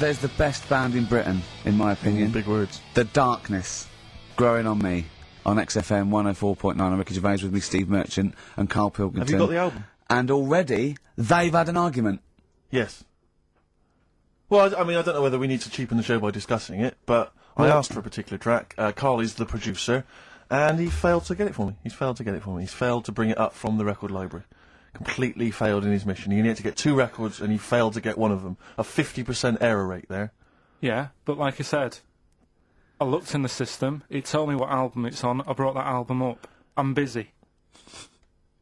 there's the best band in Britain, in my opinion. Big words. The Darkness, Growing on Me, on XFM 104.9. I'm Ricky Gervais, with me Steve Merchant and Karl Pilkington. Have you got the album? And already, they've had an argument. Yes. Well, I mean, I don't know whether we need to cheapen the show by discussing it, but I asked for a particular track. Karl is the producer, and he failed to get it for me. He's failed to bring it up from the record library. Completely failed in his mission. He needed to get 2 records, and he failed to get one of them. A 50% error rate there. Yeah, but like I said, I looked in the system, it told me what album it's on, I brought that album up. I'm busy.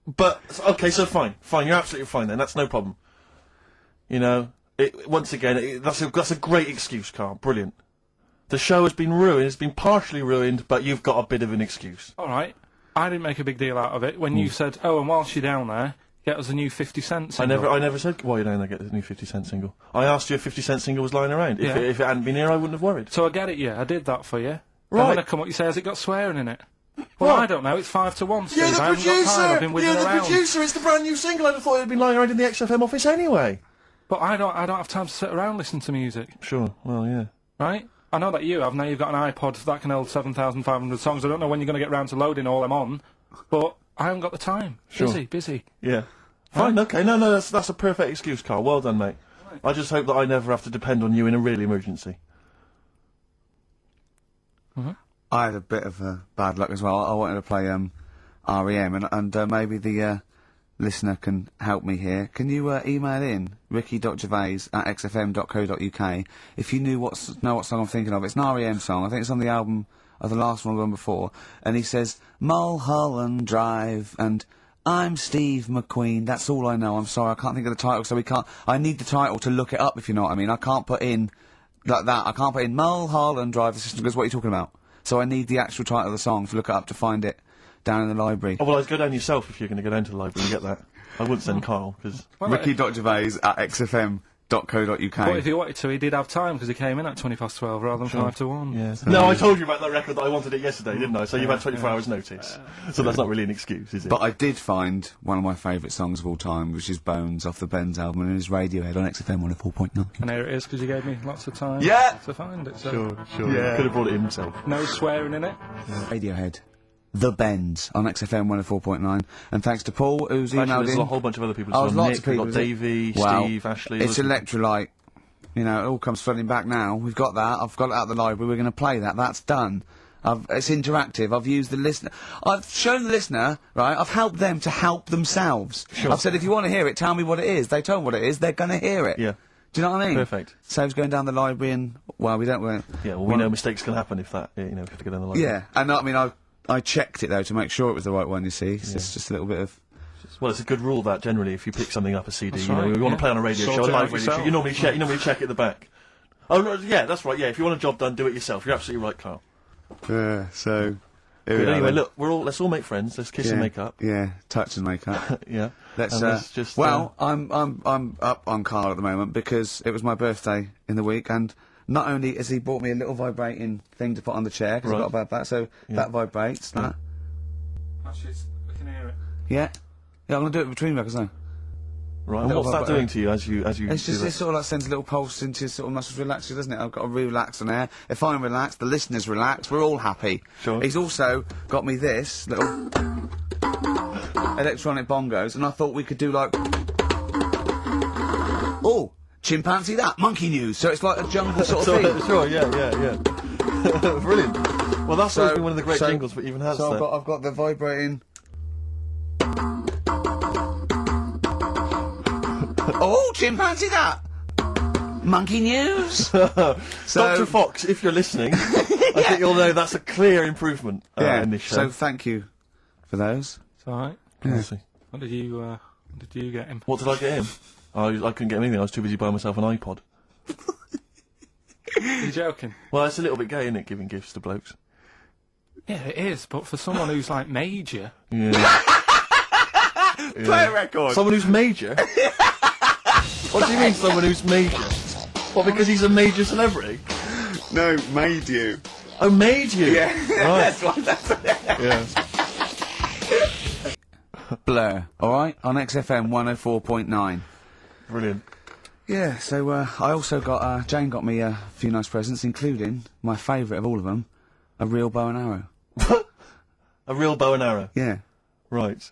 But, okay, so fine, you're absolutely fine then, that's no problem. You know, once again, that's a great excuse, Karl, brilliant. The show has been ruined, it's been partially ruined, but you've got a bit of an excuse. Alright, I didn't make a big deal out of it when you said, oh, and whilst you're down there, get us a new 50 Cent single. I never said, while you're down there, get the new 50 Cent single. I asked you if 50 Cent single was lying around. If it hadn't been here, I wouldn't have worried. So I get it, yeah, I did that for you. Right. And when I come up, you say, has it got swearing in it? Well, I don't know, it's 5 to 1, Steve. You're the I haven't got time, I've been whizzing You're the around. producer, it's the brand new single. I'd have thought it had been lying around in the XFM office anyway. But I don't have time to sit around listening to music. Sure, well, yeah. Right? I know that you have, now you've got an iPod that can hold 7,500 songs. I don't know when you're going to get round to loading all them on, but I haven't got the time. Sure. Busy. Yeah. Fine, okay, no, that's a perfect excuse, Karl. Well done, mate. Right. I just hope that I never have to depend on you in a real emergency. I had a bit of bad luck as well. I wanted to play REM, and maybe the listener can help me here. Can you email in ricky.gervais@xfm.co.uk if you know what song I'm thinking of? It's an REM song. I think it's on the album of the last one before. And he says, Mulholland Drive, and I'm Steve McQueen. That's all I know. I'm sorry, I can't think of the title, so I need the title to look it up, if you know what I mean. I can't put in, like that, I can't put in Mulholland Drive, the system goes, what are you talking about? So I need the actual title of the song to look it up to find it down in the library. Oh, well, I'd go down yourself if you're going to go down to the library and get that. I wouldn't send Karl, because... Ricky.gervais@xfm.co.uk. But if he wanted to, he did have time, because he came in at 12 rather than 5 to 1. Yeah. No, I told you about that record that I wanted it yesterday, didn't I? So you've had 24 hours notice. So that's not really an excuse, is it? But I did find one of my favourite songs of all time, which is Bones off the Benz album, and it is Radiohead on XFM 104.9. And here it is, because you gave me lots of time to find it. So. Sure. Yeah. Could have brought it in himself. No swearing in it. Radiohead. The Bends on XFM 104.9, and thanks to Paul who's emailed there's in. A whole bunch of other people. There's lots Nick, of people. We've got Davey, Wow. Steve, Ashley. It's Electrolyte. You know, it all comes flooding back now. We've got that. I've got it out of the library. We're going to play that. That's done. It's interactive. I've used the listener. I've shown the listener, right? I've helped them to help themselves. Sure. I've said, if you want to hear it, tell me what it is. They told me what it is. They're going to hear it. Yeah. Do you know what I mean? Perfect. Saves going down the library and, well, we don't... Yeah, well, we know mistakes can happen if that, you know, if you have to go down the library. Yeah, and I mean, I checked it, though, to make sure it was the right one, you see. It's just a little bit of... Well, it's a good rule that, generally, if you pick something up, a CD, That's you know, right, we want to play on a radio show, a live radio show, you normally check at the back. Oh, no, yeah, that's right, yeah, if you want a job done, do it yourself. You're absolutely right, Karl. Yeah, so... But anyway, look, let's all make friends, let's kiss and make up. Yeah, touch and make up. Yeah. Let's just... Well, I'm up on Karl at the moment because it was my birthday in the week, and not only has he bought me a little vibrating thing to put on the chair, because I've got about that, so that vibrates, that. Actually, we can hear it. Yeah, I'm going to do it between records now. Right, and what's that doing to you as you It's just, it sort of like sends a little pulse into your sort of muscles, relaxes, doesn't it? I've got to relax on air. If I'm relaxed, the listeners relax, we're all happy. Sure. He's also got me this little electronic bongos, and I thought we could do like... Oh, chimpanzee that, monkey news, so it's like a jungle sort of thing. Sure, yeah. Brilliant. Well, that's always been one of the great jingles that even has so that. I've got the vibrating... Oh, chimpanzee that! Monkey news! So, Dr. Fox, if you're listening, I think you'll know that's a clear improvement in this show. So thank you for those. It's alright. Yeah. What did you get him? What did I get him? I couldn't get him anything, I was too busy buying myself an iPod. You're joking? Well, it's a little bit gay, isn't it, giving gifts to blokes? Yeah, it is, but for someone who's like major... Yeah. Play a record! Someone who's major? What do you mean, someone who's major? What, because he's a major celebrity? No, made you. Oh, made you? Yeah. Right. that's what Yeah. Blur, alright? On XFM 104.9. Brilliant. Yeah, so I also got, Jane got me a few nice presents, including my favourite of all of them, a real bow and arrow. A real bow and arrow. Yeah. Right.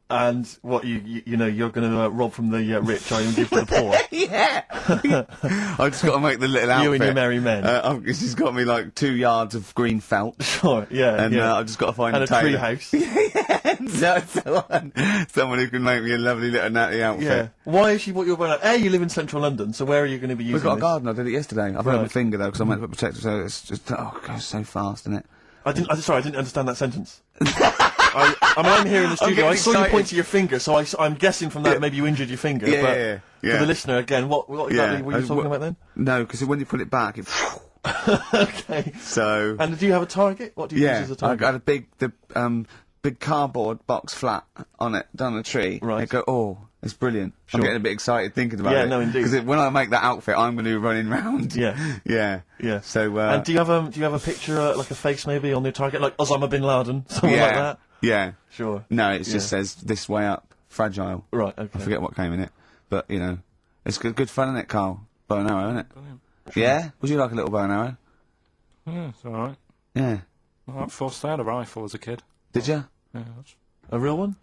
And what you know you're going to rob from the rich, and give to the poor. Yeah. I just got to make the little outfit. You and your merry men. She's got me like 2 yards of green felt. Sure. Yeah. And yeah. I've just got to find and a tailor. tree house. Someone who can make me a lovely little natty outfit. Yeah. Why has she bought you a bow and arrow? You live in central London, so where are you going to be using We've got this? a garden. I did it yesterday. I've hurt my Right. finger though because I meant to put protector. So it's just it goes so fast, isn't it? Sorry, I didn't understand that sentence. I'm here in the studio. I saw you point to your finger, so I'm guessing from that maybe you injured your finger. Yeah, but yeah. For the listener, again, what exactly were you talking about then? No, because when you put it back, it. Okay. So. And do you have a target? What do you use as a I target? got a big cardboard box flat on it, down a tree. Right. I go, oh, it's brilliant. Sure. I'm getting a bit excited thinking about it. Yeah, no, indeed. Because when I make that outfit, I'm going to be running round. Yeah. Yeah. Yeah. So. And do you have a picture, like a face maybe on your target, like Osama bin Laden, something like that? Yeah. Sure. No, it just says this way up, fragile. Right. Okay. I forget what came in it, but you know, it's good fun, isn't it, Carl? Bow and arrow, isn't it? Brilliant. Yeah. Would you like a little bow and arrow? Yeah, it's alright. Yeah. Well, I had a rifle as a kid. Did you? Yeah, A real one?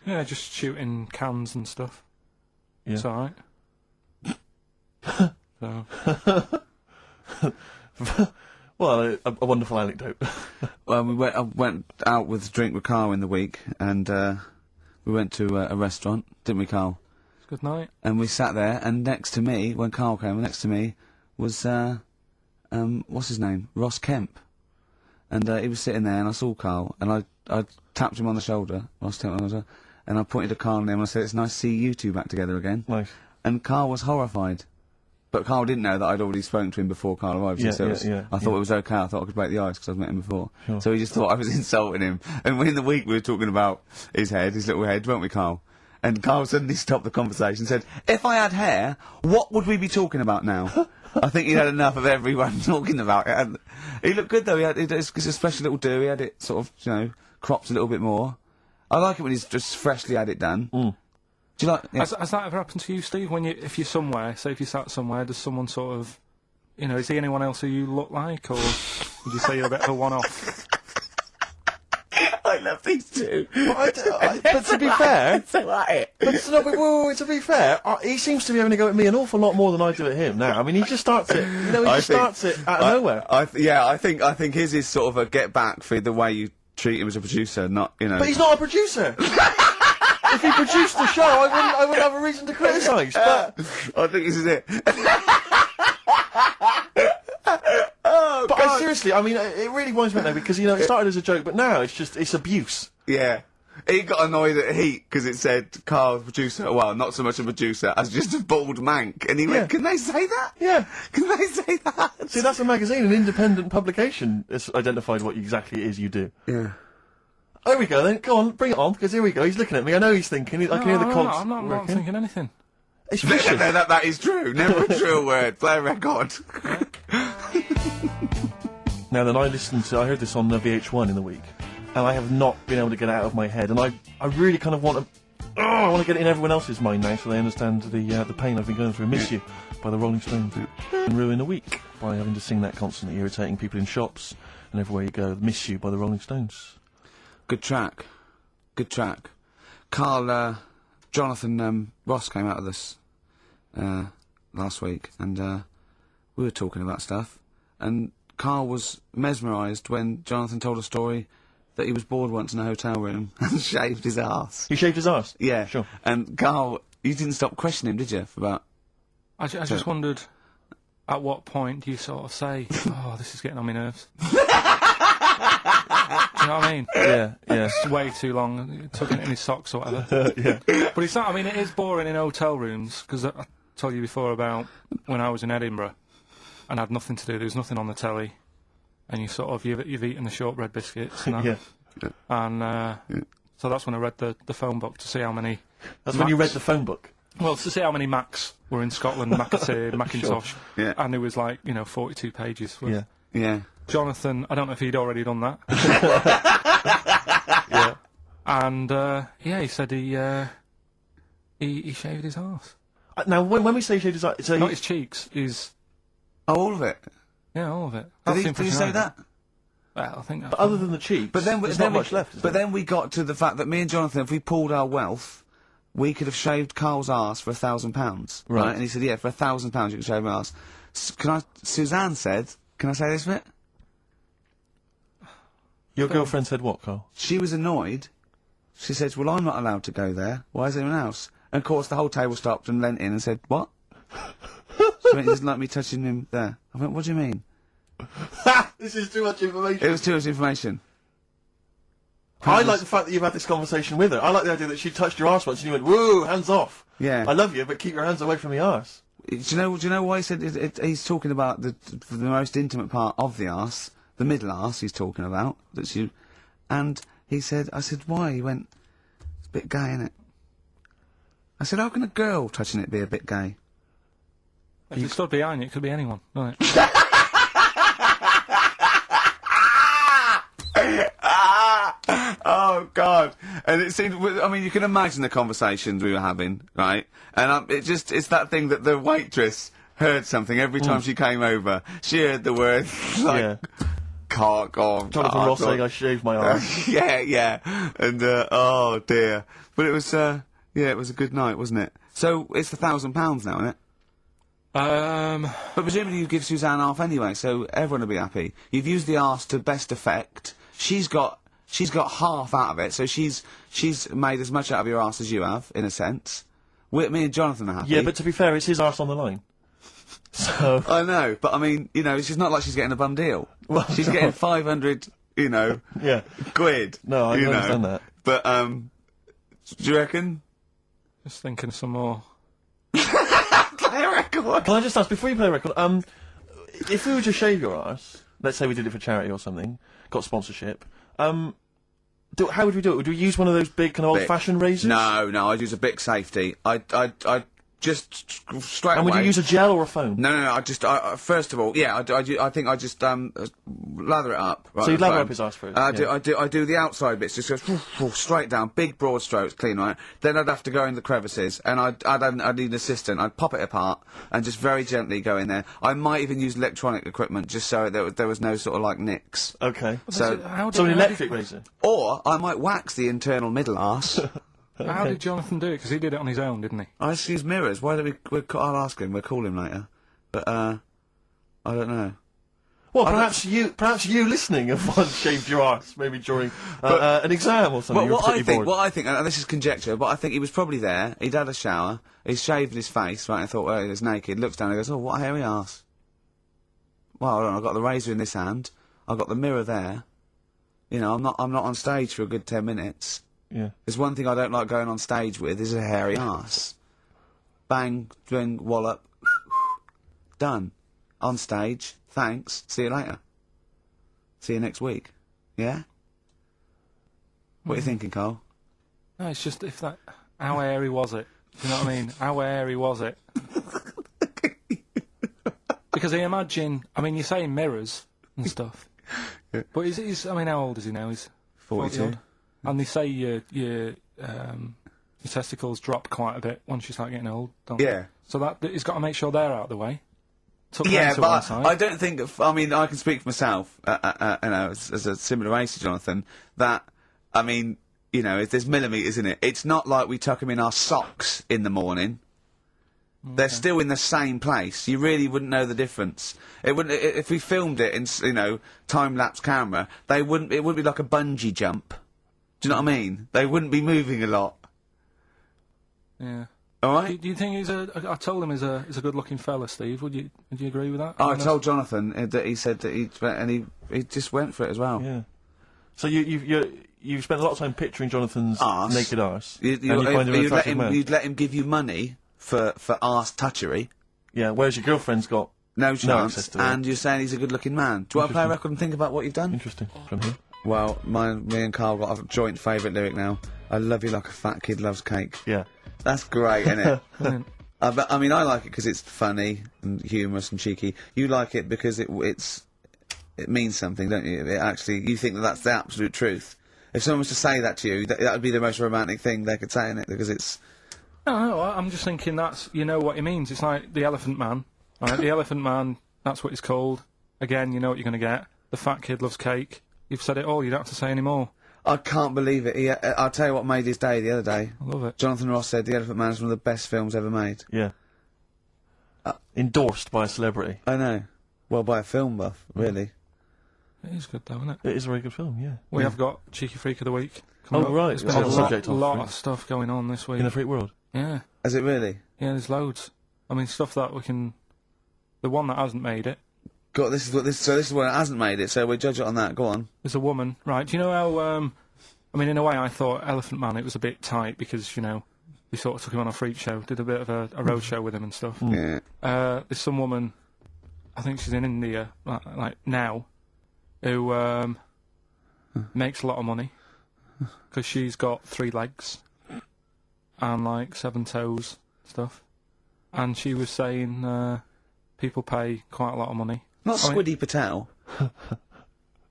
yeah, just shooting cans and stuff. Yeah. It's alright. So, Well, a wonderful anecdote. Well, I went out with a drink with Carl in the week, and we went to a restaurant, didn't we, Carl? good night. And we sat there, and next to me, when Carl came, next to me was what's his name? Ross Kemp. And he was sitting there, and I saw Carl, and I tapped him on the shoulder, Ross Kemp on the shoulder, and I pointed to Carl and him, and I said, "It's nice to see you two back together again." Nice. And Carl was horrified. But Carl didn't know that I'd already spoken to him before Carl arrived. Yeah, so I thought it was okay. I thought I could break the ice because I'd met him before. Sure. So he just thought I was insulting him. And in the week we were talking about his little head, weren't we, Carl? And Carl suddenly stopped the conversation and said, "If I had hair, what would we be talking about now?" I think he'd had enough of everyone talking about it. And he looked good though. It's a special little do. He had it sort of, cropped a little bit more. I like it when he's just freshly had it done. Mm. Do you like? Yeah. Has that ever happened to you, Steve? If you're somewhere, say if you sat somewhere, does someone sort of, is he anyone else who you look like, or would you say you're a bit of a one-off? I love these two. But to be fair, to be fair, he seems to be having to go at me an awful lot more than I do at him now. I mean, he just starts it. Starts it out of nowhere. I think his is sort of a get back for the way you treat him as a producer, not. But he's not a producer. If he produced the show, I wouldn't have a reason to criticise. But I think this is it. Seriously, I mean, it really winds me up though because it started as a joke, but now it's abuse. Yeah. He got annoyed at Heat because it said Carl, producer, well, not so much a producer as just a bald mank. And he went, "Can they say that? Yeah. Can they say that?" See, that's a magazine, an independent publication that's identified what exactly it is you do. Yeah. There we go then. Go on, bring it on, because here we go. He's looking at me. I know he's thinking. I can hear the cogs. I'm not thinking anything. It's vicious. That is true. Never a true word. Play a record. Now then, I heard this on VH1 in the week, and I have not been able to get it out of my head, and I really kind of want to, I want to get it in everyone else's mind now so they understand the pain I've been going through. Miss You by the Rolling Stones. And ruin a week by having to sing that constantly, irritating people in shops and everywhere you go. Miss You by the Rolling Stones. Good track. Good track. Carl, Jonathan Ross came out of this last week, and we were talking about stuff, and Carl was mesmerised when Jonathan told a story that he was bored once in a hotel room and shaved his arse. He shaved his arse? Yeah. Sure. And Carl, you didn't stop questioning him, did you, for about... I just wondered, at what point do you sort of say, "Oh, this is getting on my nerves"? Do you know what I mean? Yeah. It's way too long. Took it in his socks or whatever. Yeah. But it's not. I mean, it is boring in hotel rooms because I told you before about when I was in Edinburgh and had nothing to do. There was nothing on the telly, and you've eaten the shortbread biscuits. And that. Yeah. And so that's when I read the phone book to see how many. That's when you read the phone book. Well, to see how many Macs were in Scotland, McAtee, Macintosh, Yeah. and it was like 42 pages. Yeah. Yeah. Jonathan, I don't know if he'd already done that. Yeah. And he said he shaved his arse. Now, when we say shaved his eyes, so Not his cheeks, his... Oh, all of it. Yeah, all of it. Did he say that? Well, I think that's... but other than the cheeks, But then, there's then not much left. Is But there? then we got to the fact that me and Jonathan, if we pooled our wealth, we could have shaved Carl's arse for £1,000. Right. And he said, yeah, for £1,000 you can shave my arse. Suzanne said, can I say this bit? Your girlfriend said what, Carl? She was annoyed. She said, well, I'm not allowed to go there. Why is anyone else? And of course the whole table stopped and leant in and said, what? She went, he doesn't like me touching him there. I went, what do you mean? This is too much information. It was too much information. I like the fact that you've had this conversation with her. I like the idea that she touched your arse once and you went, whoa, hands off. Yeah. I love you, but keep your hands away from the arse. Do you know why he said he's talking about the most intimate part of the arse, the middle arse he's talking about, and he said, I said, why? He went, it's a bit gay, innit? I said, how can a girl touching it be a bit gay? If you stood behind it could be anyone, couldn't it? Oh, God. And it seemed, I mean, you can imagine the conversations we were having, right? And it's that thing that the waitress heard something every time she came over. She heard the word, like, Yeah. cock or... Jonathan Ross saying I shaved my arse. yeah. And, oh, dear. But it was, yeah, it was a good night, wasn't it? So, it's the £1,000 now, isn't it? But presumably you give Suzanne half anyway, so everyone will be happy. You've used the arse to best effect. She's got half out of it, so she's made as much out of your arse as you have, in a sense. Me and Jonathan are happy. Yeah, but to be fair, it's his arse on the line. So... I know, but I mean, you know, it's not like she's getting a bum deal. Well, she's no. getting 500, you know, Yeah. quid. No, I you understand know. that. But, do you reckon? Just thinking some more. Play a record. Can I just ask, before you play a record, if we were to shave your arse, let's say we did it for charity or something, got sponsorship, how would we do it? Would we use one of those big kind of old-fashioned razors? No, I'd use a Bic Safety. I'd just straight And away... would you use a gel or a foam? No, first of all, yeah, I think I just, lather it up. Right, So you'd lather foam. up his arse first? I yeah. do the outside bits, just goes straight down, big broad strokes, clean, right? Then I'd have to go in the crevices, and I'd need an assistant. I'd pop it apart, and just very gently go in there. I might even use electronic equipment, just so there was no sort of, like, nicks. Okay. So, So an electric razor? or I might wax the internal middle arse. How did Jonathan do it? Because he did it on his own, didn't he? I just use mirrors. Why don't I'll ask him, we'll call him later. But, I don't know. Well, perhaps you listening have once shaved your arse, maybe during an exam or something. Well, you were particularly bored. what I think, and this is conjecture, but I think he was probably there, he'd had a shower, he's shaved his face, right, and thought, well, he was naked, looks down and goes, oh, what a hairy arse. Well, hold on, I've got the razor in this hand, I've got the mirror there, you know, I'm not on stage for a good 10 minutes. Yeah. There's one thing I don't like going on stage with, is a hairy arse. Bang, drink, wallop, done. On stage, thanks, see you later. See you next week. Yeah? What are you thinking, Carl? No, it's just how airy was it? Do you know what I mean? How airy was it? Because I imagine, I mean, you're saying mirrors and stuff, but he's, I mean, how old is he now? He's 42. 40 odd. And they say your testicles drop quite a bit once you start getting old, don't they? Yeah. So that he's got to make sure they're out of the way. Tuck them Yeah, to one but side. I don't think. I mean, I can speak for myself. You know, as a similar age to Jonathan. That I mean, you know, there's millimetres in it. It's not like we tuck them in our socks in the morning. Okay. They're still in the same place. You really wouldn't know the difference. It wouldn't if we filmed it in time lapse camera. It wouldn't be like a bungee jump. Do you know what I mean? They wouldn't be moving a lot. Yeah. All right. Do you think he's a? I told him he's a good-looking fella, Steve. Would you agree with that? Oh, I told Jonathan that he said that he just went for it as well. Yeah. So you've spent a lot of time picturing Jonathan's arse. Naked arse. You'd let him give you money for arse touchery. Yeah. Whereas your girlfriend's got no access chance, to it. and you're saying he's a good-looking man. Do you want to play a record and think about what you've done? Interesting. From him. Well, me and Carl got a joint favourite lyric now. I love you like a fat kid loves cake. Yeah. That's great, isn't it? I mean, I like it because it's funny and humorous and cheeky. You like it because it means something, don't you? You think that that's the absolute truth. If someone was to say that to you, that would be the most romantic thing they could say, innit? Because it's No, I'm just thinking that's, you know what he means. It's like the Elephant Man, right? The Elephant Man, that's what it's called. Again, you know what you're going to get. The fat kid loves cake. You've said it all, you don't have to say any more. I can't believe it. I'll tell you what made his day the other day. I love it. Jonathan Ross said The Elephant Man is one of the best films ever made. Yeah. Endorsed by a celebrity. I know. Well, by a film buff, really. It is good though, isn't it? It is a very good film, yeah. We have got Cheeky Freak of the Week coming Oh, up. right. There's been On a the lot, subject of lot freak. of stuff going on this week. In the freak world. Yeah. Is it really? Yeah, there's loads. I mean, stuff that we can... The one that hasn't made it, God, this is what it hasn't made it, so we judge it on that. Go on. there's a woman, right? Do you know how, I mean, in a way, I thought Elephant Man, it was a bit tight because, you know, we sort of took him on a freak show, did a bit of a road show with him and stuff. Yeah. There's some woman, I think she's in India, like now, who makes a lot of money because she's got 3 legs and like 7 toes stuff, and she was saying people pay quite a lot of money. Not I mean- Squiddy Patel.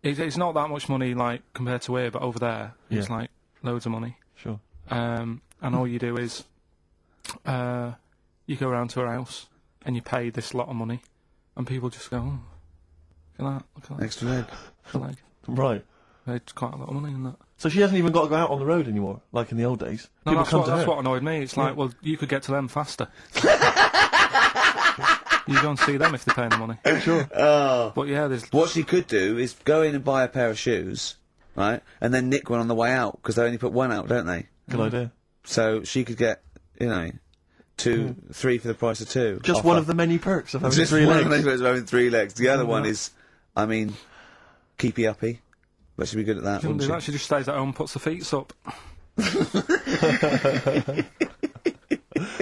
It's not that much money like compared to here, but over there it's Yeah. like loads of money. Sure. And all you do is you go around to her house and you pay this lot of money, and people just go, oh, look at that, look at that, Extra leg. look at that. Right. It's quite a lot of money in that. So she hasn't even got to go out on the road anymore, like in the old days. No, People that's come what, to that's her. what annoyed me. It's like, well, you could get to them faster. You go and see them if they're paying the money. Sure. Oh. But yeah, there's... What she could do is go in and buy a pair of shoes, right, and then nick one on the way out, because they only put one out, don't they? Good idea. So she could get, you know, 2, 3 for the price of 2. Just Offer. one of the many perks of having Just 3 one legs. of the benefits of having 3 legs. The other one is, I mean, keepy uppy. But she'd be good at that, She doesn't wouldn't do she? that, she just stays at home, puts her feet up.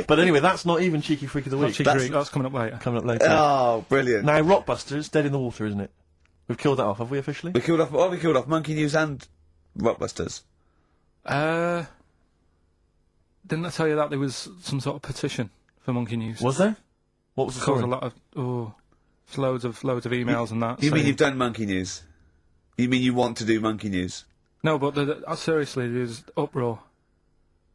But anyway, that's not even Cheeky Freak of the Week. That's coming up later. Coming up later. Oh, brilliant. Now, Rockbusters, dead in the water, isn't it? We've killed that off, have we, officially? We killed off Monkey News and Rockbusters. Didn't I tell you that there was some sort of petition for Monkey News? Was there? What was the Caused story? a lot of there's loads of emails and that. You mean saying- you've done Monkey News? You mean you want to do Monkey News? No, but seriously, there's uproar,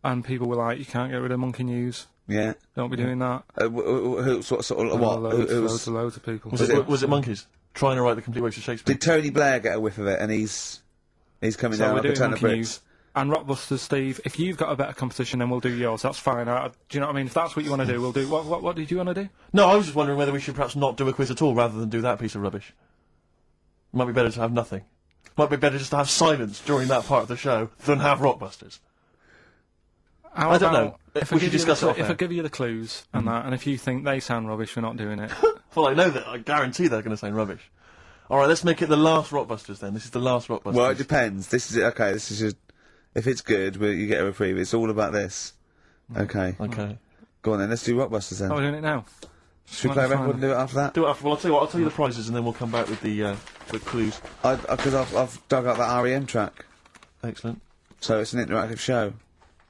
and people were like, "You can't get rid of Monkey News. Yeah. Don't be doing that." Who sort of what? Loads of people. Was it monkeys? Trying to write the complete works of Shakespeare? Did Tony Blair get a whiff of it, and he's coming So down we're like a doing ton of Monkey bricks? News. And Rockbusters, Steve, if you've got a better competition, then we'll do yours. That's fine. Do you know what I mean? If that's what you want to do, we'll do. What did you want to do? No, I was just wondering whether we should perhaps not do a quiz at all rather than do that piece of rubbish. Might be better to have nothing. Might be better just to have silence during that part of the show than have Rockbusters. How I don't about know. If We I should give you discuss it the, off if I air. give you the clues and that, and if you think they sound rubbish, we're not doing it. Well, I know that. I guarantee they're going to sound rubbish. All right, let's make it the last Rockbusters then. This is the last Rockbusters. Well, it depends. This is okay. This is just if it's good, you get a reprieve. It's all about this. Okay. Okay. Go on then. Let's do Rockbusters then. Oh, we're doing it now. Should we play a fine. record and do it after that? Do it after. Well, I'll tell you what. I'll tell you the prizes and then we'll come back with the clues. Because I've dug out that REM track, Excellent. so it's an interactive show.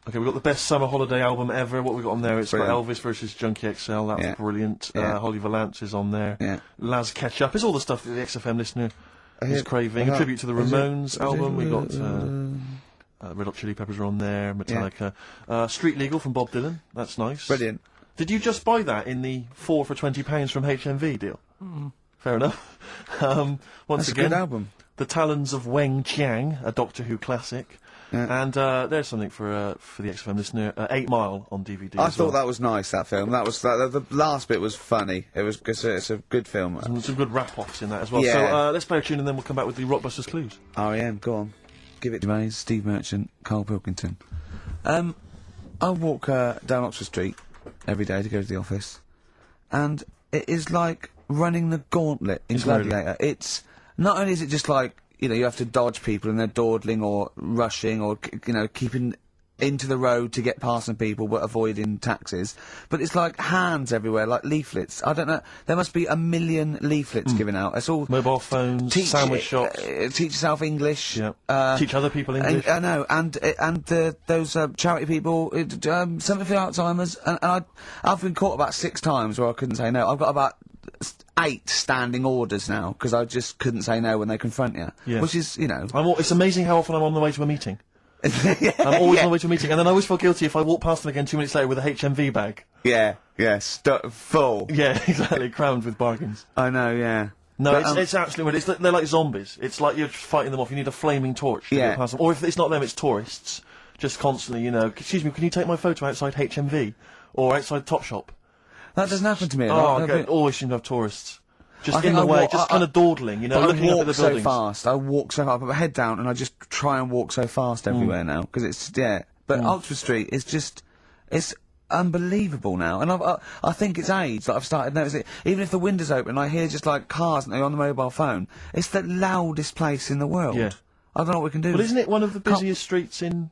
Okay, we've got the best summer holiday album ever. What we got on there? It's got Brilliant. Elvis versus Junkie XL. That's Yeah. brilliant. Yeah. Holly Valance is on there. Yeah. Laz Ketchup. It's all the stuff that the XFM listener is craving. I A tribute to the is it- Ramones is album. it- We got Red Hot Chili Peppers are on there. Metallica. Street Legal from Bob Dylan. That's nice. Brilliant. Did you just buy that in the 4 for £20 from HMV deal? Fair enough. Once That's a again, good album. The Talons of Weng Chiang, a Doctor Who classic. Yeah. And there's something for the XFM listener. 8 Mile on DVD. I as thought well. that was nice. That film. The last bit was funny. It's a good film. Some good rap-offs in that as well. Yeah. So let's play a tune and then we'll come back with the Rockbusters clues. REM. Go on. Give it to me. Steve Merchant, Karl Pilkington. I walk down Oxford Street every day to go to the office, and it is like running the gauntlet in It's Gladiator. It's not only is it just like, you know, you have to dodge people and they're dawdling or rushing or keeping into the road to get past some people but avoiding taxis, but it's like hands everywhere, like leaflets. I don't know, there must be 1 million leaflets given out. It's all Mobile phones, sandwich shops. teach yourself English. Yeah. Teach other people English. I know, and those charity people, something for Alzheimer's, and I've been caught about 6 times where I couldn't say no. I've got about 8 standing orders now because I just couldn't say no when they confront you. Yeah. Which is, you know, It's amazing how often I'm on the way to a meeting. I'm always on my way to a meeting, and then I always feel guilty if I walk past them again 2 minutes later with a HMV bag. Yeah, full. Yeah, exactly, crammed with bargains. I know, yeah. No, But, it's absolutely weird. They're like zombies. It's like you're fighting them off. You need a flaming torch to Yeah. get past them. Or if it's not them, it's tourists. Just constantly, excuse me, can you take my photo outside HMV? Or outside Topshop? that doesn't happen to me a Oh, lot. I always seem to have tourists. Just I in think the I way, walk- just I- kind of dawdling, But looking I up walk at the so buildings. fast. I walk so fast. I put my head down and I just try and walk so fast everywhere now because it's But Oxford Street is just it's unbelievable now, and I think it's age that I've started noticing. Even if the window's open, I hear just like cars and they're on the mobile phone. It's the loudest place in the world. Yeah. I don't know what we can do. Well, isn't it one of the busiest streets in?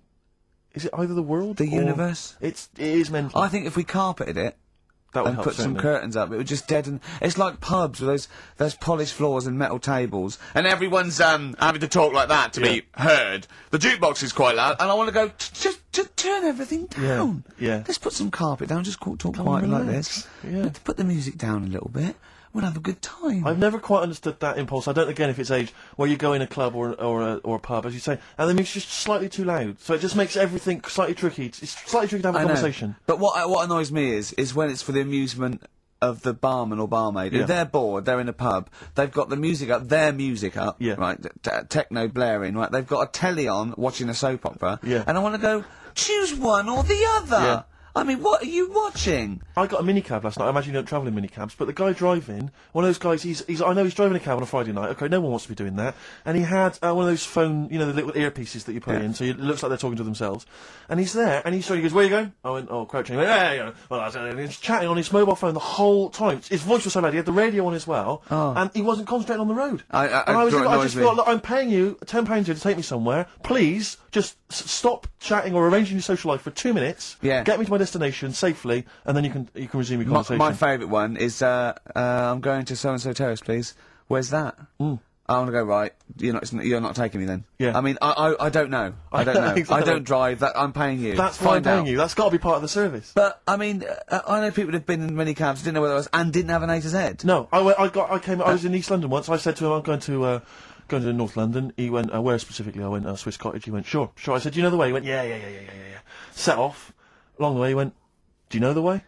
Is it either the world? The or universe? It is mental. I think if we carpeted it That would and help, put some certainly. curtains up, it would just deaden. It's like pubs with those polished floors and metal tables, and everyone's having to talk like that to be heard. The jukebox is quite loud, and I want to go just turn everything down. Yeah. Let's put some carpet down. Just talk quietly like this. Yeah. Put the music down a little bit. We'll have a good time. I've never quite understood that impulse. I don't, again, if it's age, where you go in a club or a pub, as you say, and the music's just slightly too loud. So it just makes everything slightly tricky. It's slightly tricky to have a I know. conversation. But what annoys me is when it's for the amusement of the barman or barmaid. Yeah. If they're bored, they're in a pub, they've got the music up, their music up, Yeah. right, techno blaring, right, they've got a telly on watching a soap opera, Yeah. and I want to go, choose one or the other. Yeah. I mean, what are you watching? I got a minicab last night. I imagine you don't travel in minicabs, but the guy driving, one of those guys, I know he's driving a cab on a Friday night. Okay, no one wants to be doing that. And he had one of those phone, the little earpieces that you put in, so it looks like they're talking to themselves. And he's there, and he goes, where are you going? I went, oh, crouching. He went, yeah. Well, and he's chatting on his mobile phone the whole time. His voice was so loud. He had the radio on as well, and he wasn't concentrating on the road. I just felt like I'm paying you £10 here to take me somewhere. Please, just stop chatting or arranging your social life for 2 minutes. Yeah. Get me to my destination safely, and then you can resume your conversation. My favourite one is, I'm going to so-and-so terrace, please. Where's that? I want to go, right, you're not taking me then. Yeah. I mean, I don't know. I don't know. Exactly. I don't drive, I'm paying you. That's why I'm Find out. paying you. That's got to be part of the service. But, I mean, I know people who've been in many cabs, didn't know where it was, and didn't have an A to Z. No, I was in East London once. I said to him, I'm going to North London. He went, where specifically? I went, Swiss Cottage. He went, sure. I said, do you know the way? He went, yeah. Set off. Along the way, he went, do you know the way?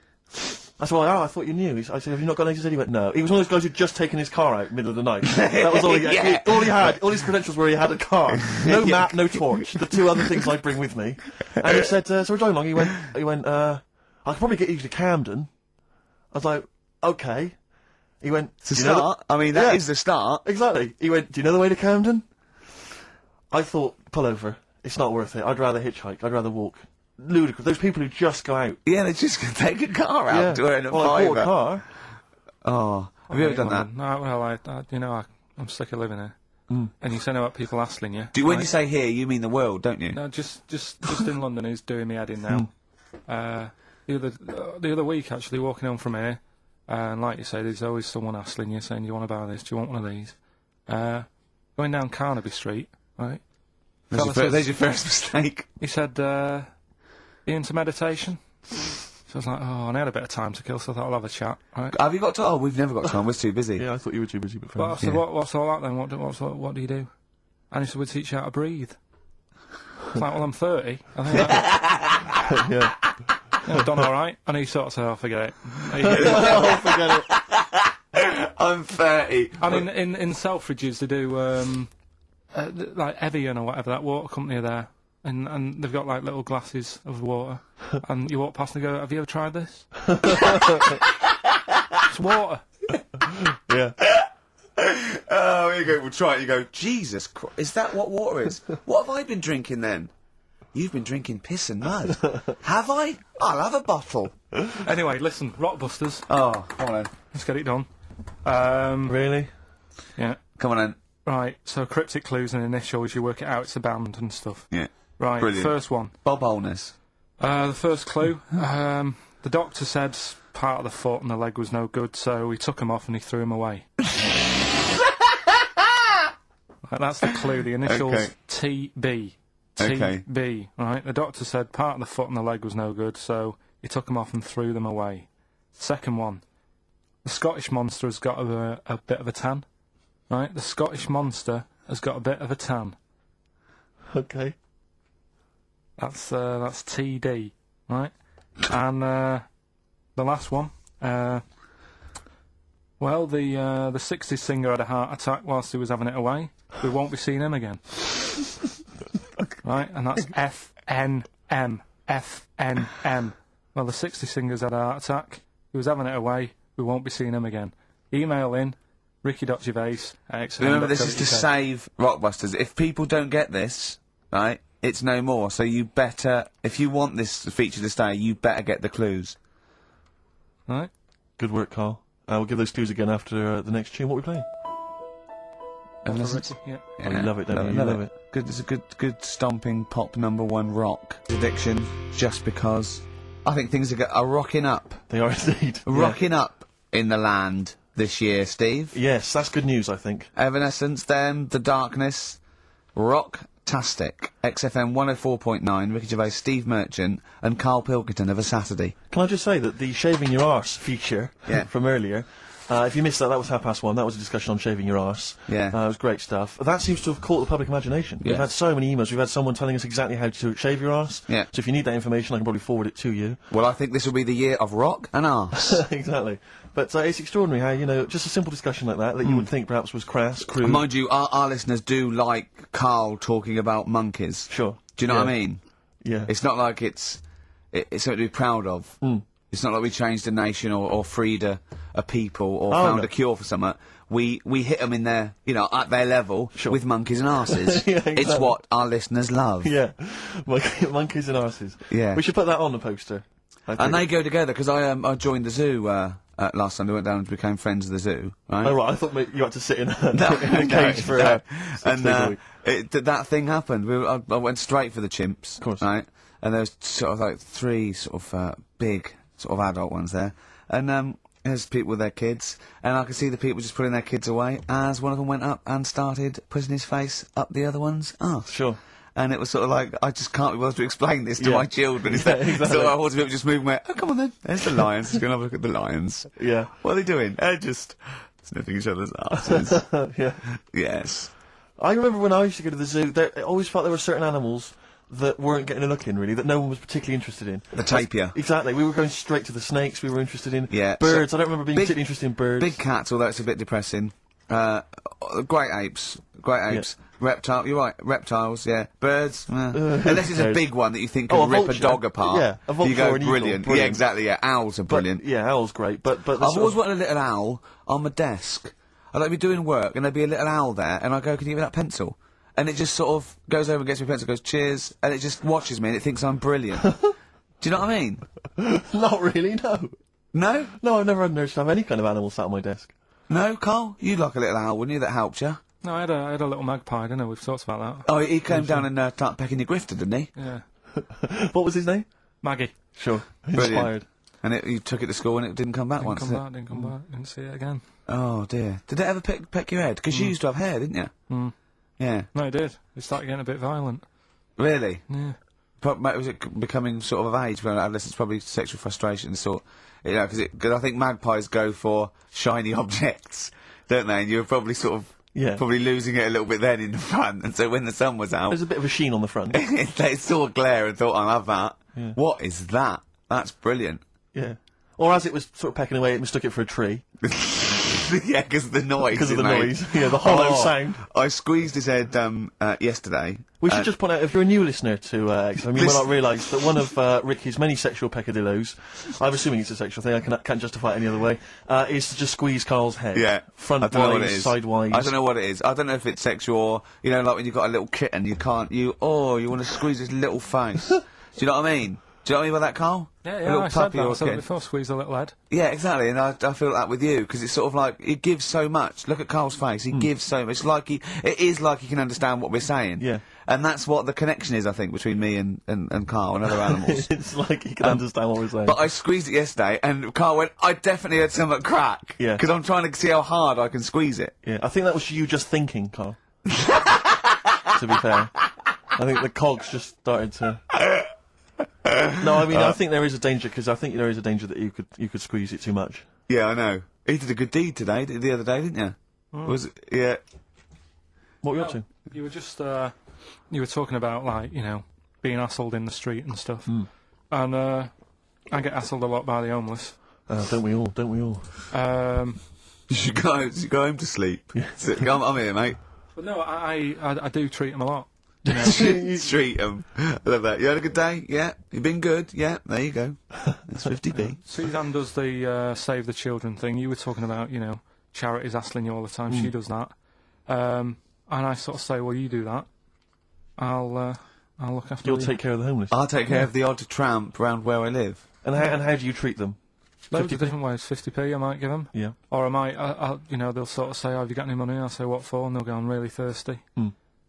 I said, well, I thought you knew. I said, have you not got an A to Z? He went, no. He was one of those guys who'd just taken his car out middle of the night. That was all he Yeah. all he had. All his credentials were he had a car. No map, no torch. The two other things I bring with me. And he said, so we're driving along. He went, I could probably get you to Camden. I was like, okay. He went, It's a "Do you know the-" start. I mean, that is the start. Exactly. He went, do you know the way to Camden? I thought, pull over. It's not worth it. I'd rather hitchhike. I'd rather walk. Ludicrous. Those people who just go out. Yeah, they're just going to take a car out to earn a well, I bought fiver. a car. Oh, have you ever done that? No, well, I'm sick of living here. And you say about people hassling you. When you say here, you mean the world, don't you? No, just in London, who's doing me head in now. The other week, actually, walking home from here, and like you say, there's always someone hassling you, saying, do you want to buy this? Do you want one of these? Going down Carnaby Street, right? There's your first mistake. He said, you into meditation? So I was like, oh, and I had a bit of time to kill, so I thought I'll have a chat, right? Have you got time? Oh, we've never got time. We're too busy. Yeah, I thought you were too busy, but fair But I enough. said, what's all that then? What do you do? And he said, we teach you how to breathe. I was like, well, I'm 30. I think Yeah. I've done all right. And he sort of said, oh, forget it. Oh, forget it. I'm 30. And in Selfridges, they do, like Evian or whatever, that water company are there. And they've got, like, little glasses of water. And you walk past and go, have you ever tried this? It's water. Yeah. Oh, here you go. We'll try it. You go, Jesus Christ, is that what water is? What have I been drinking then? You've been drinking piss and mud. Have I? I'll have a bottle. Anyway, listen, Rockbusters. Oh, come on then. Let's get it done. Really? Yeah. Come on then. Right, so cryptic clues and initials, you work it out, it's a band and stuff. Yeah. Right, Brilliant. first one. Bob Holness. The first clue, the doctor said part of the foot and the leg was no good, so he took him off and he threw him away. Right, that's the clue, the initials Okay. TB. Okay. TB, right? The doctor said part of the foot and the leg was no good, so he took them off and threw them away. Second one, the Scottish monster has got a bit of a tan. Right, the Scottish monster has got a bit of a tan. Okay. That's TD, right? And the last one, well, the 60s singer had a heart attack whilst he was having it away. We won't be seeing him again. Right? And that's FNM. FNM. Well, the 60s singer's had a heart attack. He was having it away. We won't be seeing him again. Email in ricky.gervais@xfm.co.uk. Remember, this is to save Rockbusters. If people don't get this, right, it's no more. So you better, if you want this feature to stay, you better get the clues. Right? Good work, Carl. We'll give those clues again after the next tune. What are we playing? Evanescence? Yeah. Oh, you love it, don't you? You love it. Good, it's a good stomping pop #1 rock. Addiction, just because I think things are rocking up. They are indeed. Rocking up in the land this year, Steve. Yes, that's good news, I think. Evanescence, them, The Darkness, rock-tastic. XFM 104.9, Ricky Gervais, Steve Merchant, and Karl Pilkington of A Saturday. Can I just say that the shaving your arse feature from earlier, if you missed that, that was 1:30. That was a discussion on shaving your arse. Yeah. It was great stuff. That seems to have caught the public imagination. Yeah. We've had so many emails. We've had someone telling us exactly how to shave your arse. Yeah. So if you need that information, I can probably forward it to you. Well, I think this will be the year of rock and arse. Exactly. But it's extraordinary how, just a simple discussion like that you would think perhaps was crass, crude. Mind you, our listeners do like Karl talking about monkeys. Sure. Do you know what I mean? Yeah. It's not like it's something to be proud of. It's not like we changed a nation or freed a people or found a cure for something. We hit them in their, at their level with monkeys and arses. Yeah, exactly. It's what our listeners love. Yeah. Monkeys and arses. Yeah. We should put that on the poster. And they go together, because I joined the zoo last Sunday, went down and became friends of the zoo, right? Oh, right, I thought you had to sit in a cage for no. 6 days a week. That thing happened. I went straight for the chimps, Of course. right? And there was sort of like 3 sort of big sort of adult ones there, and there's people with their kids, and I could see the people just putting their kids away as one of them went up and started putting his face up the other one's arse. Sure. And it was sort of like, I just can't be bothered to explain this to Yeah. my children. It's Yeah, that exactly. sort of people just moving away. Oh, come on then. There's the lions. Let's go and have a look at the lions. Yeah. What are they doing? They're just sniffing each other's asses. Yeah. Yes. I remember when I used to go to the zoo, I always felt there were certain animals that weren't getting a look in, really, that no one was particularly interested in. The tapir. Exactly. We were going straight to the snakes we were interested in. Yeah. Birds. So I don't remember being particularly interested in birds. Big cats, although it's a bit depressing. Great apes. Reptile, you're right, reptiles, yeah. Birds, unless it's a birds. big one that you think Oh, could a rip a vulture. dog apart. Yeah, a vulture you go, or an eagle, brilliant. Yeah, brilliant. exactly, yeah. Owls are brilliant. Yeah, owl's great, but the I've sort always of- wanted a little owl on my desk. I'd like to be doing work, and there'd be a little owl there, and I go, can you give me that pencil? And it just sort of goes over and gets me a pencil, goes, cheers, and it just watches me, and it thinks I'm brilliant. Do you know what I mean? Not really, no. No? No, I've never had an urge to have any kind of animal sat on my desk. No, Carl? You'd like a little owl, wouldn't you, that helped you? No, I had a little magpie, didn't I? We've talked about that. Oh, he came down and started pecking your grifter, didn't he? Yeah. What was his name? Maggie. Sure. Brilliant. Inspired. And you took it to school and it didn't come back once, did it? Didn't come back. Didn't see it again. Oh, dear. Did it ever peck your head? Because you used to have hair, didn't you? Mm. Yeah. No, it did. It started getting a bit violent. Really? Yeah. Was it becoming sort of age when adolescence? Probably sexual frustration, sort. Because I think magpies go for shiny objects, don't they? And you were probably sort of probably losing it a little bit then in the front, and so when the sun was out, There's a bit of a sheen on the front. they saw a glare and thought, "I'll have that." Yeah. What is that? That's brilliant. Yeah. Or as it was sort of pecking away, it mistook it for a tree. Yeah, because of the noise. Because of it the made. noise. Yeah, the hollow sound. I squeezed his head yesterday. We should just point out, if you're a new listener to XFM, you might not realise that one of Ricky's many sexual peccadillos, I'm assuming it's a sexual thing, I can't justify it any other way, is to just squeeze Carl's head. Yeah. I don't know what it Frontwise, is. sidewise. I don't know what it is. I don't know if it's sexual or, like when you've got a little kitten, you want to squeeze his little face. Do you know what I mean? Do you know what I mean by that, Carl? Yeah, A yeah, little I said puppy that. or I a said it kitten. before, squeeze a little head. Yeah, exactly, and I feel that with you, because it's sort of like, it gives so much. Look at Carl's face, he gives so much. It is like he can understand what we're saying. Yeah. And that's what the connection is, I think, between me and Carl and other animals. It's like he can understand what we're saying. But I squeezed it yesterday, and Carl went, I definitely heard something crack. Yeah. Because I'm trying to see how hard I can squeeze it. Yeah, I think that was you just thinking, Carl. To be fair. I think the cogs just started to... No, I mean, I think there is a danger, because I think there is a danger that you could squeeze it too much. Yeah, I know. He did a good deed today, the other day, didn't you? Was it? Yeah. What were you up to? You were just, you were talking about, being being hassled in the street and stuff. And I get hassled a lot by the homeless. Don't we all? Don't we all? You should go home to sleep. I'm here, mate. But no, I do treat them a lot. You treat them. I love that. You had a good day? Yeah. You been good? Yeah. There you go. That's 50p. Suzanne does the Save the Children thing. You were talking about, charities hassling you all the time. She does that. And I sort of say, well, you do that. I'll look after You'll take care of the homeless. I'll take care of the odd tramp around where I live. And how do you treat them? Loads of different ways. 50p I might give them. Yeah. Or I might, they'll sort of say, have you got any money? I'll say, what for? And they'll go, I'm really thirsty.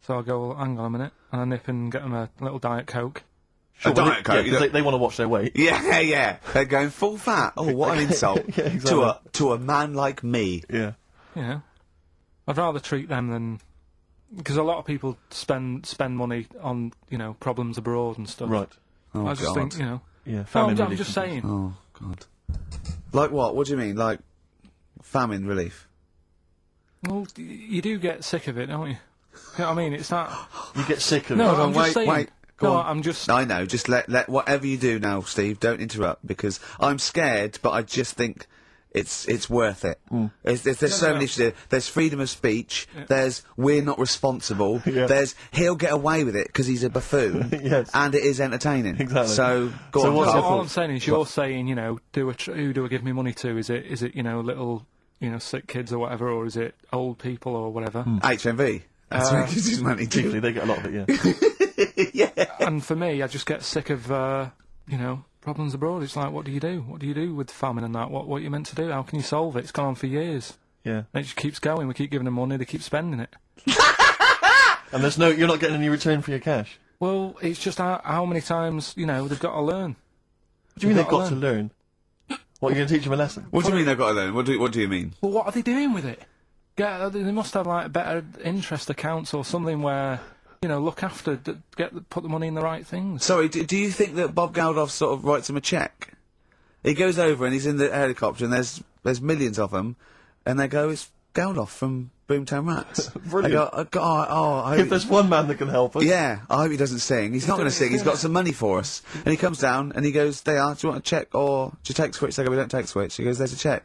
So I'll go, well, hang on a minute. And I nip and get them a little Diet Coke. Sure, a Diet Coke? Yeah, they want to watch their weight. Yeah. They're going full fat. Oh, what an insult. Yeah, exactly. To a man like me. Yeah. I'd rather treat them than... Because a lot of people spend money on, problems abroad and stuff. Right. Oh, I just think, Yeah, famine I'm relief just saying. Oh, God. Like what? What do you mean? Like famine relief? Well, you do get sick of it, don't you? You know what I mean? It's that... You get sick of it. No, Hold on, I'm just saying. wait. Go on. I'm just... I know, just let whatever you do now, Steve, don't interrupt, because I'm scared, but I just think it's worth it. There's so many issues. There's freedom of speech, there's we're not responsible, there's he'll get away with it because he's a buffoon, Yes. and it is entertaining. Exactly. So, go So on, what's Carl. your All I'm saying is you're saying, who do I give me money to? Is it little, sick kids or whatever, or is it old people or whatever? HMV. That's where he gives his money to. Chiefly, they get a lot of it, Yeah. And for me, I just get sick of, problems abroad. It's like, what do you do? What do you do with famine and that? What are you meant to do? How can you solve it? It's gone on for years. Yeah. And it just keeps going. We keep giving them money. They keep spending it. And you're not getting any return for your cash. Well, it's just how many times, they've got to learn. What do you mean they've got to learn? What, you're going to teach them a lesson? What do you mean they've got to learn? What do you mean? Well, what are they doing with it? They must have, better interest accounts or something where... look after, put the money in the right things. Sorry, do you think that Bob Geldof sort of writes him a cheque? He goes over and he's in the helicopter and there's millions of them, and they go, it's Geldof from Boomtown Rats. Brilliant. I hope If there's one man that can help us. yeah, I hope he doesn't sing. He's not going to sing. He's got some money for us. And he comes down and he goes, do you want a cheque or do you take Switch? They go, we don't take Switch. He goes, there's a cheque.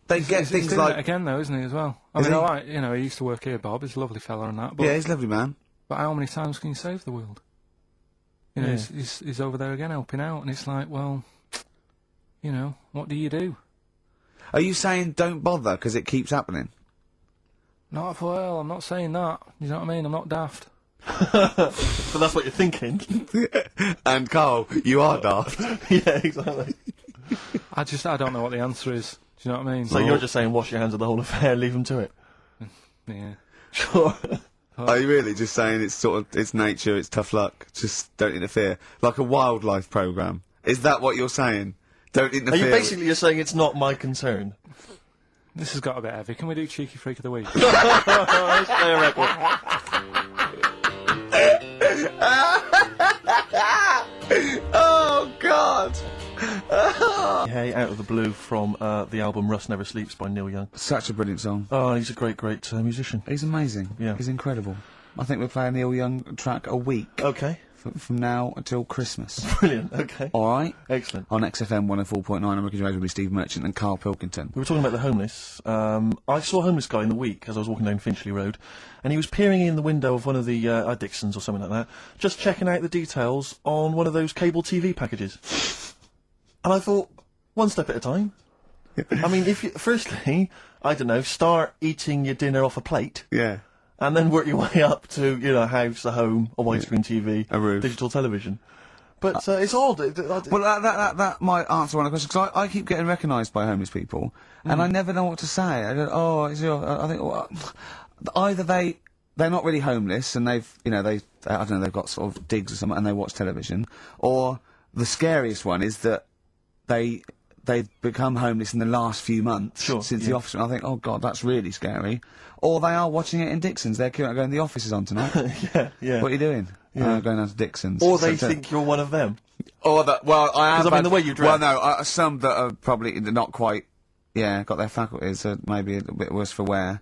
They get He's things doing like... it again, though, isn't he, as well? I Is mean, he? all right, he used to work here, Bob. He's a lovely fella and that. But, Yeah, he's a lovely man. but how many times can you save the world? He's over there again helping out, and it's like, well, what do you do? Are you saying don't bother because it keeps happening? Not well, I'm not saying that. You know what I mean? I'm not daft. But that's what you're thinking. And Carl, you are daft. Yeah, exactly. I don't know what the answer is. Do you know what I mean? So you're just saying wash your hands of the whole affair, leave them to it. Yeah. Sure. Are you really just saying it's nature, it's tough luck, just don't interfere? Like a wildlife programme. Is that what you're saying? Don't Are interfere. you basically saying it's not my concern? This has got a bit heavy. Can we do Cheeky Freak of the Week? Let's play a record. Oh, God! Hey, out of the blue from the album Rust Never Sleeps by Neil Young. Such a brilliant song. Oh, he's a great musician. He's amazing. Yeah. He's incredible. I think we're playing Neil Young track a week Okay. from now until Christmas. Brilliant, okay. Alright? Excellent. On XFM 104.9, I'm Ricky Gervais with Steve Merchant and Karl Pilkington. We were talking about the homeless. I saw a homeless guy in the week as I was walking down Finchley Road, and he was peering in the window of one of the Dixons or something like that, just checking out the details on one of those cable TV packages. And I thought, one step at a time. I mean, firstly, I don't know, start eating your dinner off a plate, Yeah. and then work your way up to, a house, a home, a widescreen TV, A roof. digital television. But it's odd. Well, that might answer one of the questions, because I keep getting recognised by homeless people, and I never know what to say. I go, I think, well, either they're not really homeless, and they've got sort of digs or something, and they watch television, or the scariest one is that they've become homeless in the last few months since the office. And I think, oh God, that's really scary. Or they are watching it in Dixon's. They're going, the office is on tonight. yeah. What are you doing? Yeah. Going down to Dixon's. Or they think you're one of them. Or that. Well, I have. 'Cause I mean, the way you dress. Well, no, some that are probably not quite. Yeah, got their faculties. Maybe a bit worse for wear.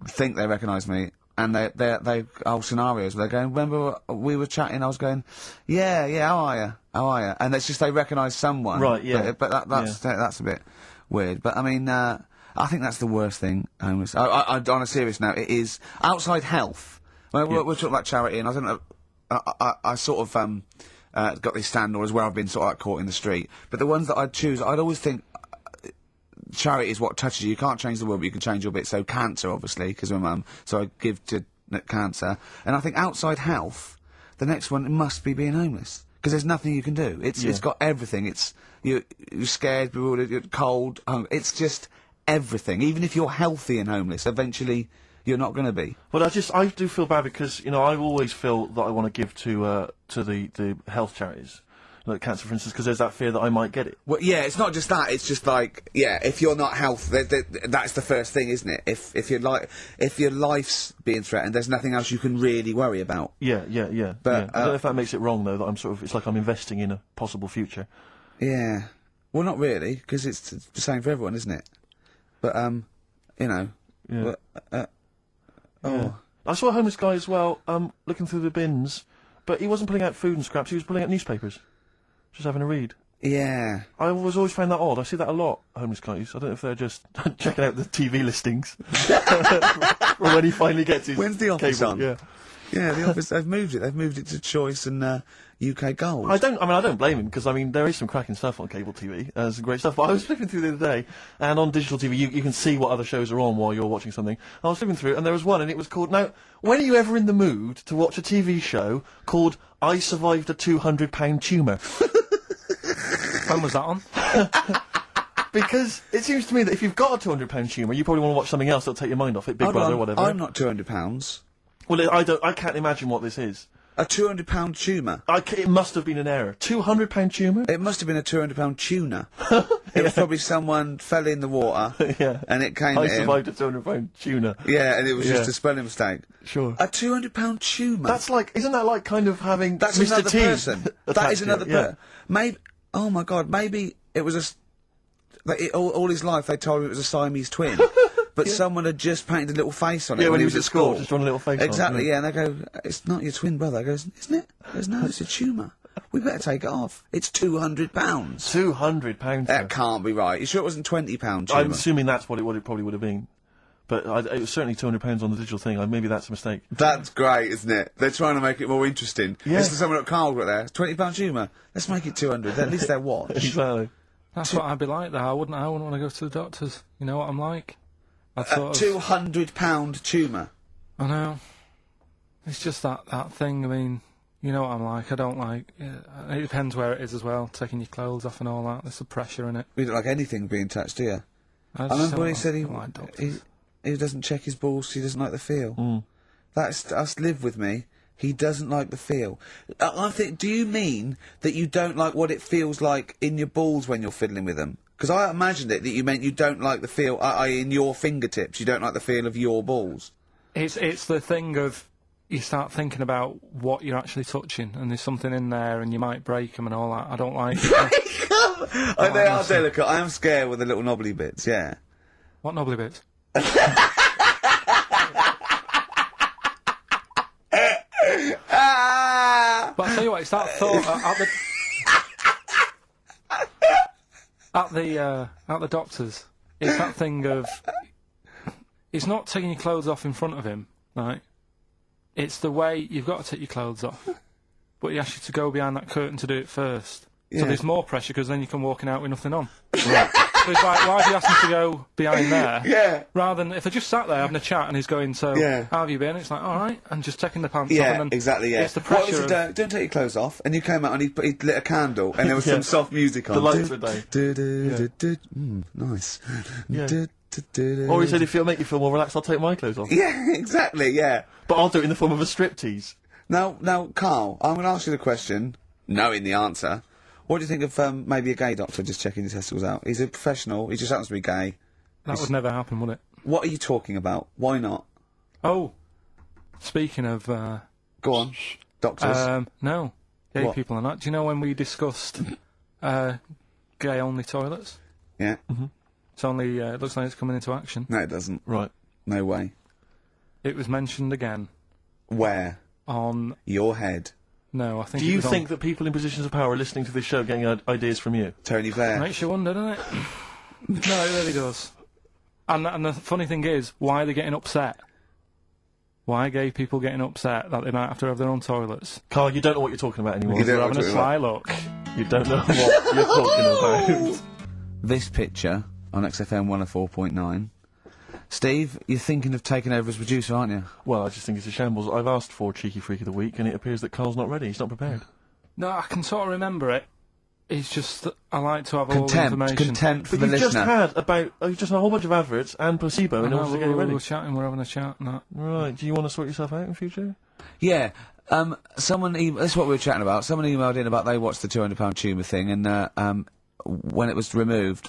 Think they recognise me. and they whole scenarios where they're going, remember we were chatting, I was going, yeah, how are you? And it's just they recognise someone. Right, yeah. But that's a bit weird. But I mean, I think that's the worst thing, homeless. On a serious note, it is outside health. Well, we're talking about charity, and I don't know, I sort of, got these standards where I've been sort of like caught in the street. But the ones that I'd choose, I'd always think, charity is what touches you. You can't change the world, but you can change your bit. So cancer, obviously, because my mum, so I give to cancer. And I think outside health, the next one must be being homeless, because there's nothing you can do. It's got everything. You're scared, bewildered, you're cold, hungry. It's just everything. Even if you're healthy and homeless, eventually you're not going to be. Well, I do feel bad because, you know, I always feel that I want to give to the health charities, like cancer, for instance, because there's that fear that I might get it. Well, yeah, it's not just that. It's just like, yeah, if you're not healthy, that's the first thing, isn't it? If your life's being threatened, there's nothing else you can really worry about. Yeah. But, yeah. I don't know if that makes it wrong though. That I'm sort of, it's like I'm investing in a possible future. Yeah. Well, not really, because it's the same for everyone, isn't it? But you know. Yeah. But, Yeah. I saw a homeless guy as well, looking through the bins, but he wasn't pulling out food and scraps. He was pulling out newspapers, just having a read. Yeah. I was always found that odd. I see that a lot, homeless guys. I don't know if they're just checking out the TV listings. Or when he finally gets his When's The Office cable. on? Yeah. Yeah, The Office, they've moved it. They've moved it to Choice and UK Gold. I don't blame him, because, there is some cracking stuff on cable TV. Some great stuff. But I was flipping through the other day, and on digital TV, you can see what other shows are on while you're watching something. I was flipping through, and there was one, and it was called... Now, when are you ever in the mood to watch a TV show called I Survived a £200 Tumour? When was that on? Because it seems to me that if you've got a £200 tumour, you probably want to watch something else that'll take your mind off it, Big Brother or whatever. I'm not £200. Well, I can't imagine what this is. A £200 tumour. It must have been an error. £200 tumour? It must have been a £200 tuna. It was probably someone fell in the water. Yeah. And it came I at him. survived a £200 tuna. Yeah, and it was just a spelling mistake. Sure. A £200 tumour. That's like, isn't that like kind of having That's Mr. another T person. That is another yeah. person. Maybe. Oh my God. Maybe it was all his life they told him it was a Siamese twin. But someone had just painted a little face on it. Yeah, when he was at school, just drawn a little face on it. Exactly, yeah. And they go, it's not your twin brother. I goes, isn't it? I goes, no, it's a tumour. We better take it off. It's £200. £200. That can't be right. You sure it wasn't £20 tumour? I'm assuming that's what it probably would have been. But it was certainly £200 on the digital thing. Maybe that's a mistake. That's great, isn't it? They're trying to make it more interesting. Yeah. This is someone at Karl got there. £20 tumour. Let's make it 200. At least they're watch. Exactly. That's what I'd be like, though. I wouldn't want to go to the doctors. You know what I'm like? I'd sort of... £200 tumour. I know. It's just that thing, I mean, you know what I'm like. I don't like... it depends where it is as well, taking your clothes off and all that. There's some pressure in it. We don't like anything being touched, do you? I remember when he said he doesn't check his balls, he doesn't like the feel. That's live with me. He doesn't like the feel. I think, do you mean that you don't like what it feels like in your balls when you're fiddling with them? Because I imagined it that you meant you don't like the feel, in your fingertips, you don't like the feel of your balls. It's the thing of, you start thinking about what you're actually touching, and there's something in there, and you might break them and all that. I don't like... Break them? They are delicate. I am scared with the little knobbly bits, yeah. What knobbly bits? But I tell you what, it's that thought at the doctor's. It's that thing of, it's not taking your clothes off in front of him, right? It's the way you've got to take your clothes off, but he asks you to go behind that curtain to do it first. Yeah. So there's more pressure because then you can walk out with nothing on. Right. So it's like, why have you asked me to go behind there? Yeah. Rather than if I just sat there having a chat and he's going, so how have you been? It's like, all right, and just taking the pants off. And then exactly. Yeah. It's the pressure. What was it? Don't take your clothes off. And you came out and he lit a candle and there was some soft music on. The lights were down. Nice. Yeah. Or he said, if it'll make you feel more relaxed, I'll take my clothes off. Yeah, exactly. Yeah. But I'll do it in the form of a striptease. Now, Karl, I'm going to ask you the question, knowing the answer. What do you think of maybe a gay doctor just checking his testicles out? He's a professional. He just happens to be gay. That would never happen, would it? What are you talking about? Why not? Oh, speaking of... Go on. Doctors. No. Gay people are not. Do you know when we discussed gay-only toilets? Yeah. It's only... it looks like it's coming into action. No, it doesn't. Right. No way. it was mentioned again Where? on... Your head. No, I think Do it you was think that people in positions of power are listening to this show getting ideas from you? Tony Blair. Makes you wonder, doesn't it? No, it really does. And the funny thing is, why are they getting upset? Why are gay people getting upset that they might have to have their own toilets? Carl, you don't know what you're talking about anymore. You They're don't know having a what sly look. You don't know what you're talking about. This picture on XFM 104.9. Steve, you're thinking of taking over as producer, aren't you? Well, I just think it's a shambles. I've asked for Cheeky Freak of the Week, and it appears that Carl's not ready. He's not prepared. No, I can sort of remember it. It's just that I like to have all the Contempt. information. Contempt for But the you've just listener. had about you've just had a whole bunch of adverts and placebo in order to get it ready. We're chatting, we're having a chat and that. Right, do you want to sort yourself out in future? Yeah. Someone that's what we were chatting about. Someone emailed in about they watched the £200 tumour thing, and when it was removed,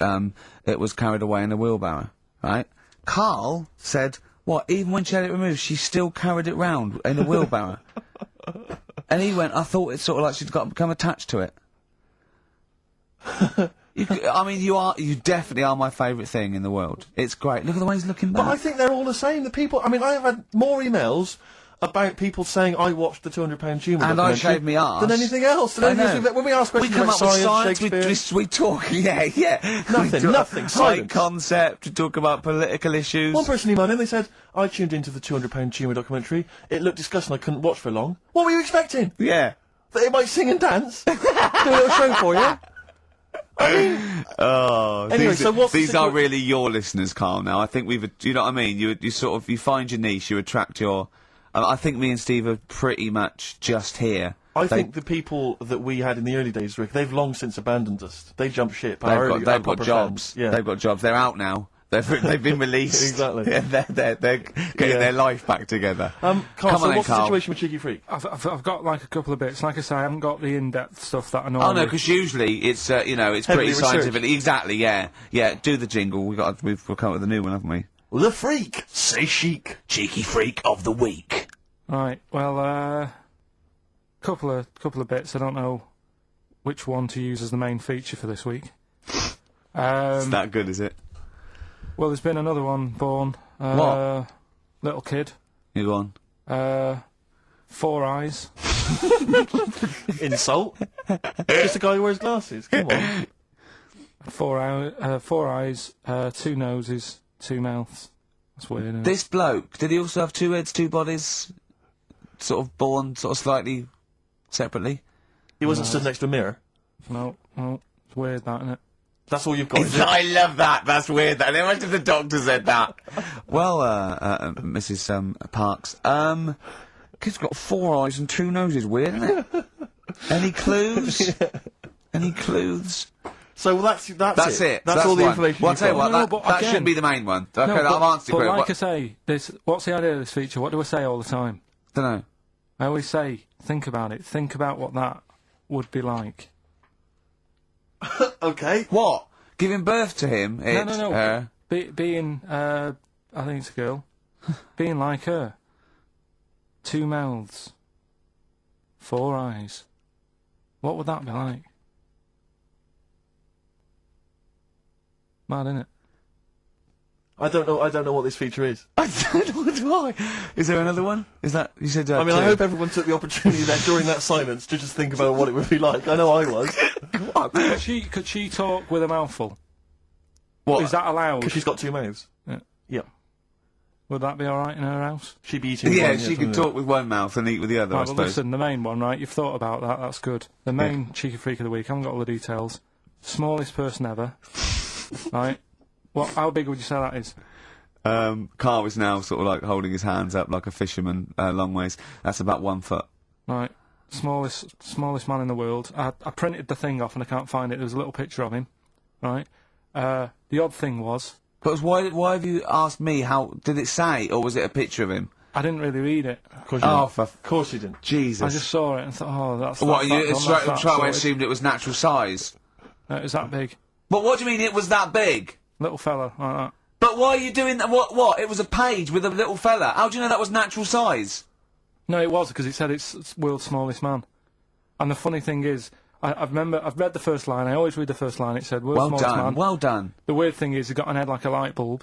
it was carried away in a wheelbarrow, right? Karl said, what, even when she had it removed, she still carried it round in a wheelbarrow? And he went, I thought it's sort of like she'd become attached to it. You definitely are my favourite thing in the world. It's great. Look at the way he's looking back. But I think they're all the same. The people. I mean, I have had more emails about people saying I watched the £200 tumour And I documentary shaved me arse. than anything else. I know. When we ask We questions come about up with science, science, Shakespeare, we talk, yeah. Nothing, High silence. concept, we talk about political issues. one person emailed in. They said I tuned into the £200 tumour documentary. It looked disgusting. I couldn't watch for long. What were you expecting? Yeah. That it might sing and dance? Do a little show for you? I mean, Oh, Anyway, these, so what's the these are situa- really your listeners, Carl. Now, I think you know what I mean. You sort of you find your niche, you attract your. I think me and Steve are pretty much just here. I think the people that we had in the early days, Rick, they've long since abandoned us. They jumped ship. They've got jobs. Yeah. They've got jobs. They're out now. They've been released. Exactly. Yeah, they're getting their life back together. Carl, Come so on then, what's the Carl. situation with Cheeky Freak? I've got like a couple of bits. Like I say, I haven't got the in-depth stuff that I know. Oh no, because usually it's it's Heavily pretty researched. scientific. Exactly, yeah. Do the jingle. We've come up with a new one, haven't we? The Freak! Say chic. Cheeky freak of the week. Right. Well, couple of bits. I don't know which one to use as the main feature for this week. It's that good, is it? Well, there's been another one born. What? Little kid. You go on. 4 eyes. Insult? Just a guy who wears glasses. Come on. 4 eyes. 2 noses. 2 mouths. That's weird. Isn't it? This bloke, did he also have 2 heads, 2 bodies? Sort of born sort of slightly separately? He wasn't stood next to a mirror. No, it's weird, that, isn't it? That's all you've got, is it? I love that. That's weird. And imagine if the doctor said that. Well, Mrs. Parks, kid's got 4 eyes and 2 noses. Weird, isn't it? Any clues? Any clues? So that's it. That's all the one. information Well, I'll you've tell you got. what, No, that, but that again- should be the main one. Okay, No, I've answered but it. like I say, what's the idea of this feature? What do I say all the time? Don't know. I always say, think about it. Think about what that would be like. Okay. What? Giving birth to him? No. Her. Being, I think it's a girl. Being like her. 2 mouths. 4 eyes. What would that be like? Mad, innit? I don't know what this feature is. I don't know why. Is there another one? Is that you said? I mean, I 2? hope everyone took the opportunity there during that silence to just think about what it would be like. I know I was. Could she talk with a mouthful? What? Is that allowed? Because she's got 2 mouths. Yeah. Yeah. Would that be alright in her house? She'd be eating with Yeah, one, she could wouldn't it? talk with one mouth and eat with the other. I Right, well, suppose. listen, the main one, right? You've thought about that. That's good. The main cheeky freak of the week. I haven't got all the details. Smallest person ever. Right? How big would you say that is? Carl is now sort of like holding his hands up like a fisherman, long ways. That's about 1 foot. Right. Smallest man in the world. I printed the thing off and I can't find it. There's a little picture of him. Right? The odd thing was, But why have you asked me? How did it say, or was it a picture of him? I didn't really read it. Of course you Oh, didn't. for Of course you didn't. Jesus! I just saw it and thought, oh, that's What? that's You that done, straight that's away sorted. assumed it was natural size. No, it was that big. But what do you mean it was that big? Little fella, like that. But why are you doing that? What? It was a page with a little fella. How do you know that was natural size? No, it was, because it said it's world's smallest man. And the funny thing is, I've read the first line. I always read the first line. It said world's Well smallest done. man. Well done. The weird thing is, he's got an head like a light bulb.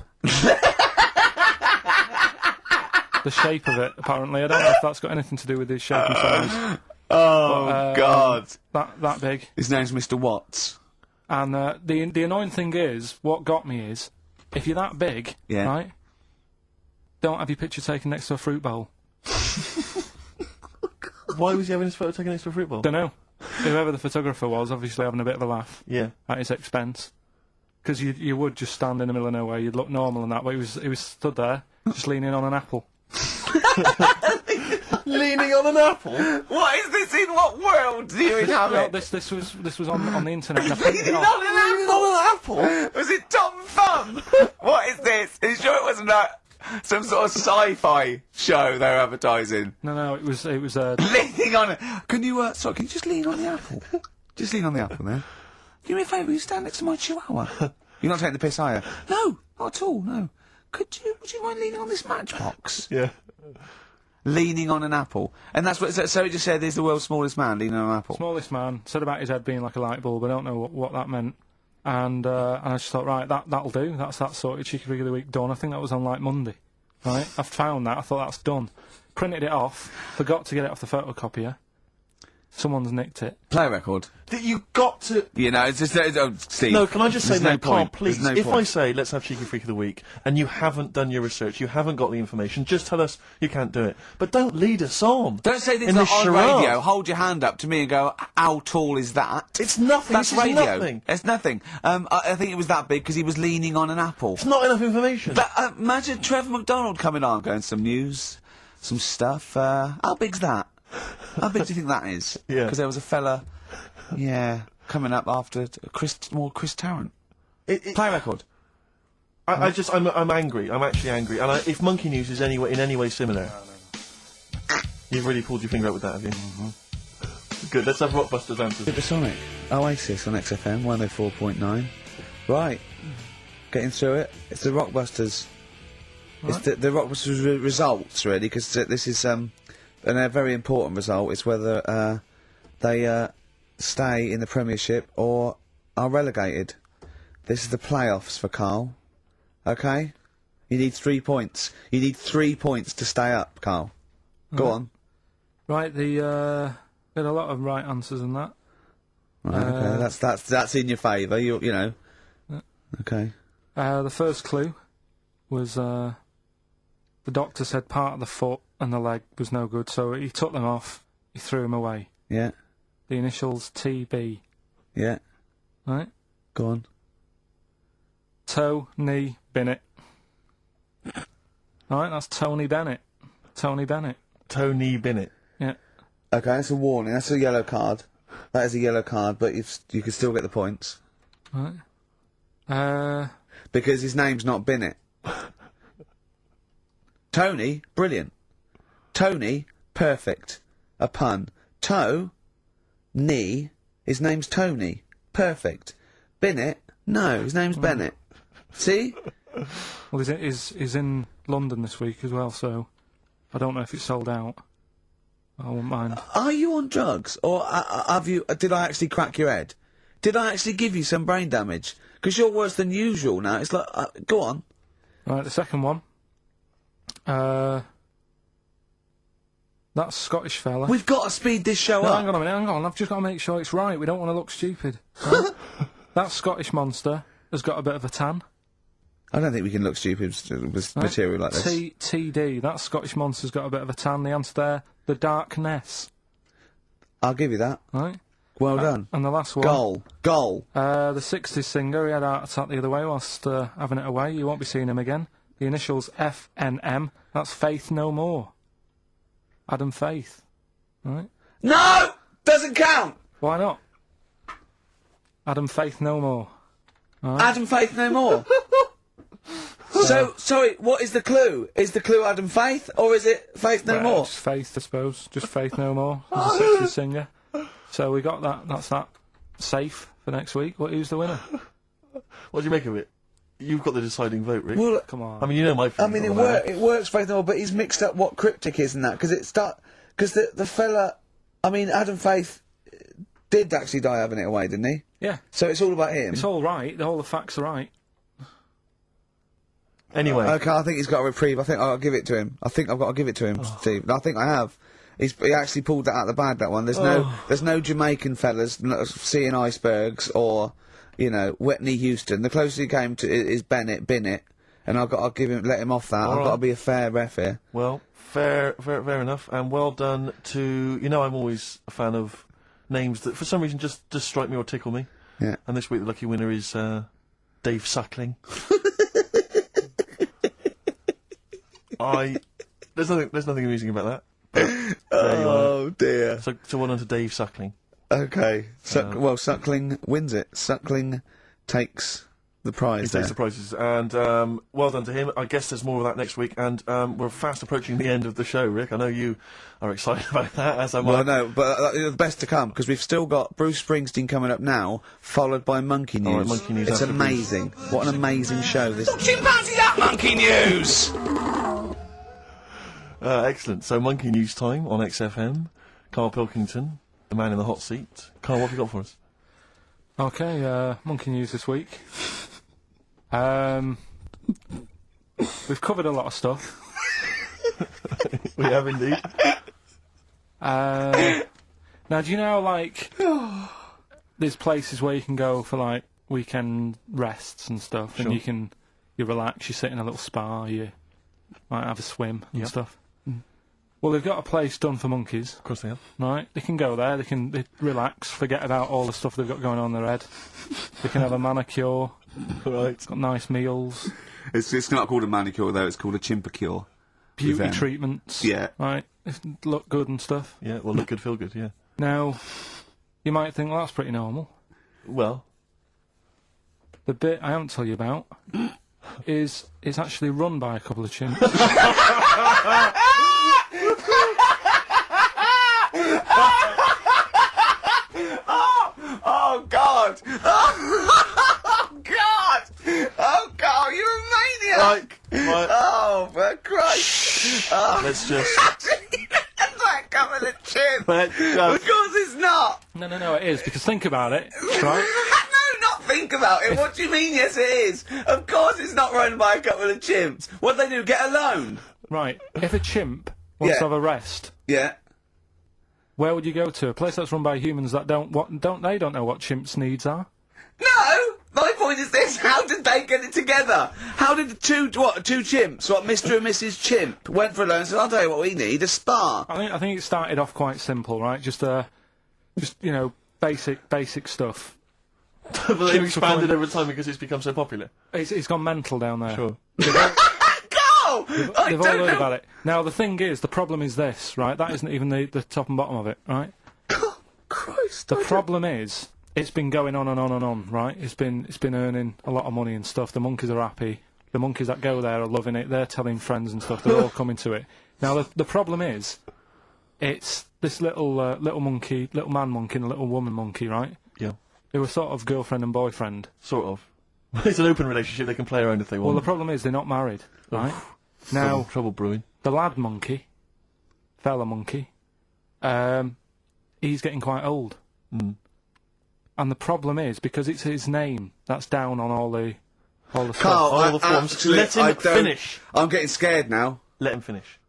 the shape of it, apparently. I don't know if that's got anything to do with his shape and size. Oh, God. That big. His name's Mr. Watts. And the annoying thing is, what got me is, if you're that big, Yeah. right, don't have your picture taken next to a fruit bowl. Why was he having his photo taken next to a fruit bowl? Don't know. Whoever the photographer was, obviously having a bit of a laugh Yeah. at his expense. Because you would just stand in the middle of nowhere, you'd look normal and that, but he was stood there, just leaning on an apple. Leaning on an apple? What is this? In what world do you Well, inhabit? this was on the internet. And I printed it Leaning off. on an apple? Was it Tom Thumb? What is this? Are you sure it wasn't some sort of sci-fi show they were advertising? No, it was Leaning on it. Can you, sorry, can you just lean on the apple? Just lean on the apple there. Do me a favour, will you stand next to my chihuahua? You're not taking the piss, are you? No, not at all, no. Would you mind leaning on this matchbox? Yeah. Leaning on an apple. And that's what, so it just said he's the world's smallest man leaning on an apple. smallest man, said about his head being like a light bulb. I don't know what that meant. And I just thought, right, that'll do. That's that sorted. Cheeky Figure of the Week done. I think that was on like Monday. Right? I've found that. I thought that's done. Printed it off. Forgot to get it off the photocopier. Someone's nicked it. Play a record. That you got to... You know, it's just, Steve. No, can I just say, there's no no, Carl, point. please, There's no if I point. say, let's have Cheeky Freak of the Week, and you haven't done your research, you haven't got the information, just tell us you can't do it. But don't lead us on. Don't say this in not this on charade. radio. Hold your hand up to me and go, how tall is that? It's nothing. That's This is radio. nothing. It's nothing. I think it was that big because he was leaning on an apple. It's not enough information. But imagine Trevor McDonald coming on, going some news, some stuff. How big's that? How big do you think that is? Yeah. Because there was a fella, coming up after Chris Tarrant. Play a record. I'm angry. I'm actually angry. And if Monkey News is in any way similar, you've really pulled your finger out with that, have you? Mm-hmm. Good. Let's have Rockbusters answers. Supersonic. Oasis on XFM 104.9. Right. Getting through it. It's the Rockbusters. Right. It's the Rockbusters results, really, because this is and a very important result. It's whether they stay in the Premiership or are relegated. This is the playoffs for Karl. Okay? You need 3 points. You need 3 points to stay up, Karl. Go on. Right, got a lot of right answers in that. Right, okay, that's in your favour. You know. Okay. The first clue was the doctor said part of the foot and the leg was no good, so he took them off. He threw them away. Yeah. The initials TB. Yeah. Right. Go on. Tony Bennett. Alright, that's Tony Bennett. Tony Bennett. Tony Bennett. Yeah. Okay, that's a warning. That's a yellow card. That is a yellow card, but you can still get the points. Right. Because his name's not Bennett. Tony, brilliant. Tony, perfect. A pun. Knee, his name's Tony. Perfect. Bennett, no, his name's Bennett. See? Well, he's in London this week as well, so I don't know if it's sold out. I wouldn't mind. Are you on drugs? Or did I actually crack your head? Did I actually give you some brain damage? Because you're worse than usual now. It's like, go on. Right, the second one. That Scottish fella. We've got to speed this show No, up. hang on a minute, hang on. I've just got to make sure it's right. We don't want to look stupid. Right? That Scottish monster has got a bit of a tan. I don't think we can look stupid with material like this. TD. That Scottish monster's got a bit of a tan. The answer there, the Darkness. I'll give you that. Right. Well done. And the last one. Goal. The 60s singer, he had a heart attack the other way whilst having it away. You won't be seeing him again. The initials FNM. That's Faith No More. Adam Faith. Right. No! Doesn't count! Why not? Adam Faith No More. Right. Adam Faith no more. So, sorry, what is the clue? Is the clue Adam Faith, or is it Faith no more? Just Faith, I suppose. Just Faith No More. He's a 60s singer. So we got that. That's that. Safe for next week. Who's the winner? What do you make of it? You've got the deciding vote, Rick. Well, Come on. I mean, you know my I feelings mean, on that. it works Faith no more, but he's mixed up what cryptic is and that, because the fella, I mean, Adam Faith did actually die having it away, didn't he? Yeah. So it's all about him. It's all right. All the facts are right. Anyway. Okay, I think he's got a reprieve. I think I'll give it to him. I think I've got to give it to him, Steve. I think I have. He actually pulled that out of the bag, that one. There's no Jamaican fellas seeing icebergs or, you know, Whitney Houston. The closest he came to is Bennett, and I'll let him off that. I've got to be a fair ref here. Well, fair enough, and well done to, you know, I'm always a fan of names that for some reason just strike me or tickle me. Yeah. And this week the lucky winner is, Dave Suckling. There's nothing amusing about that. Oh dear. So well done to Dave Suckling. Okay. Suckling wins it. Suckling takes the prize. He takes the prizes, and well done to him. I guess there's more of that next week, and we're fast approaching the end of the show, Rick. I know you are excited about that, as am I. Well, no, but the best to come, because we've still got Bruce Springsteen coming up now, followed by Monkey News. All right, Monkey News It's after amazing. What an amazing show this is. Chimpanzee that Monkey News! Excellent. So Monkey News time on XFM. Karl Pilkington, the man in the hot seat. Karl, what have you got for us? Okay, Monkey News this week. We've covered a lot of stuff. We have indeed. Now, do you know, like, there's places where you can go for, like, weekend rests and stuff, Sure. and you relax, you sit in a little spa, you might have a swim and Yep. stuff. Well, they've got a place done for monkeys, Of course they have. right? They can go there, they relax, forget about all the stuff they've got going on in their head. They can have a manicure, Right. got nice meals, It's not called a manicure, though. It's called a chimpacure. beauty them. treatments, Yeah. right? They look good and stuff. Yeah, well, look good, feel good, yeah. Now, you might think, well, that's pretty normal. Well, The bit I haven't told you about is it's actually run by a couple of chimps. Oh, God! Oh, God! Oh, God, you're a maniac! right. Oh, for Christ! Oh, Let's just... that's like coming a chimp! Let's Of just... course it's not! No, it is, because think about it, right? No, not think about it. What do you mean, yes, it is? Of course it's not run by a couple of chimps. What do they do, get a loan? Right, if a chimp wants Yeah. to have a rest, Yeah. where would you go to? A place that's run by humans that don't know what chimps' needs are? No! My point is this, how did they get it together? How did the two chimps, Mr. and Mrs. Chimp, went for a loan and said, I'll tell you what we need, a spa. I think it started off quite simple, right? Just you know, basic stuff. But they've expanded over time because it's become so popular. It's gone mental down there. Sure. Go! I They've all don't heard know. about it. Now, the thing is, the problem is this, right? That isn't even the top and bottom of it, right? Christ. The problem is, it's been going on and on and on, right? It's been earning a lot of money and stuff. The monkeys are happy. The monkeys that go there are loving it. They're telling friends and stuff. They're all coming to it. Now, the problem is, it's this little monkey, little man monkey and a little woman monkey, right? Yeah. Who are sort of girlfriend and boyfriend. Sort of. It's an open relationship. They can play around if they Well, want. the problem is they're not married, right? Now, Trouble brewing. the lad monkey, fella monkey, he's getting quite old. Mm. And the problem is, because it's his name that's down on all the stuff. Carl, All the forms. actually, Let him I don't- finish. I'm getting scared now. Let him finish.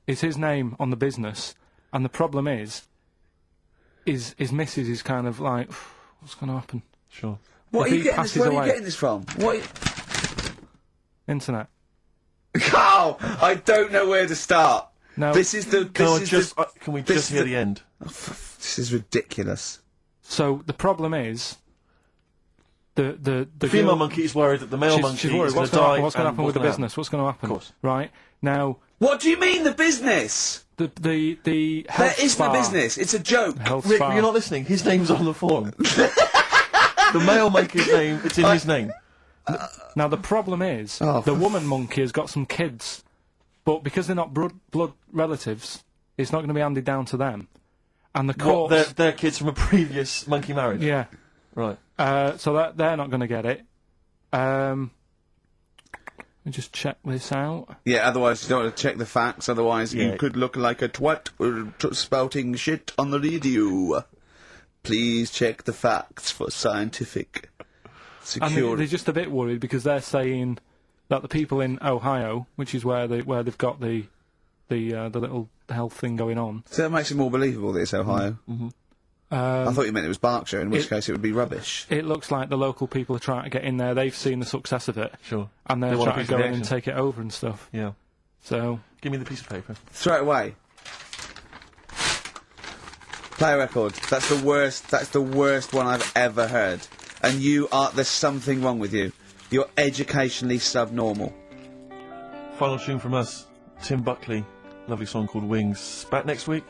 It's his name on the business, and the problem is his missus is kind of like, what's going to happen? Sure. What If are he you getting passes this, where are you away- getting this from? Internet. Carl, I don't know where to start. No. This is the... Can we this just is hear the- the end? This is ridiculous. So the problem is, the Female girl- monkey is worried that the male monkey she's worried. is going What's to going to die. happen? What's going to and happen with the gonna business? What's going to happen? Of course. Right now, What do you mean, the business? the health There isn't spa, a business. It's a joke. health Rick, spa. you're not listening. His name's on the form. The male monkey's name, it's in his name. Now the problem is, Oh, the woman monkey has got some kids, but because they're not blood relatives, it's not going to be handed down to them. And the What, courts, they're kids from a previous monkey marriage? yeah, Right. so that they're not going to get it. Let me just check this out. Yeah, otherwise you don't want to check the facts, otherwise Yeah. you could look like a twat spouting shit on the radio. Please check the facts for scientific And security. they're just a bit worried because they're saying, that the people in Ohio, which is where they've got the little health thing going on. So that makes it more believable that it's Ohio. I thought you meant it was Berkshire, in which case it would be rubbish. It looks like the local people are trying to get in there. They've seen the success of it. Sure. And they're They want a trying piece to of go the in and action. take it over and stuff. Yeah. So, Give me the piece of paper. Throw it away. Play a record. That's the worst one I've ever heard. And there's something wrong with you. You're educationally subnormal. Final tune from us, Tim Buckley. Lovely song called Wings. Back next week.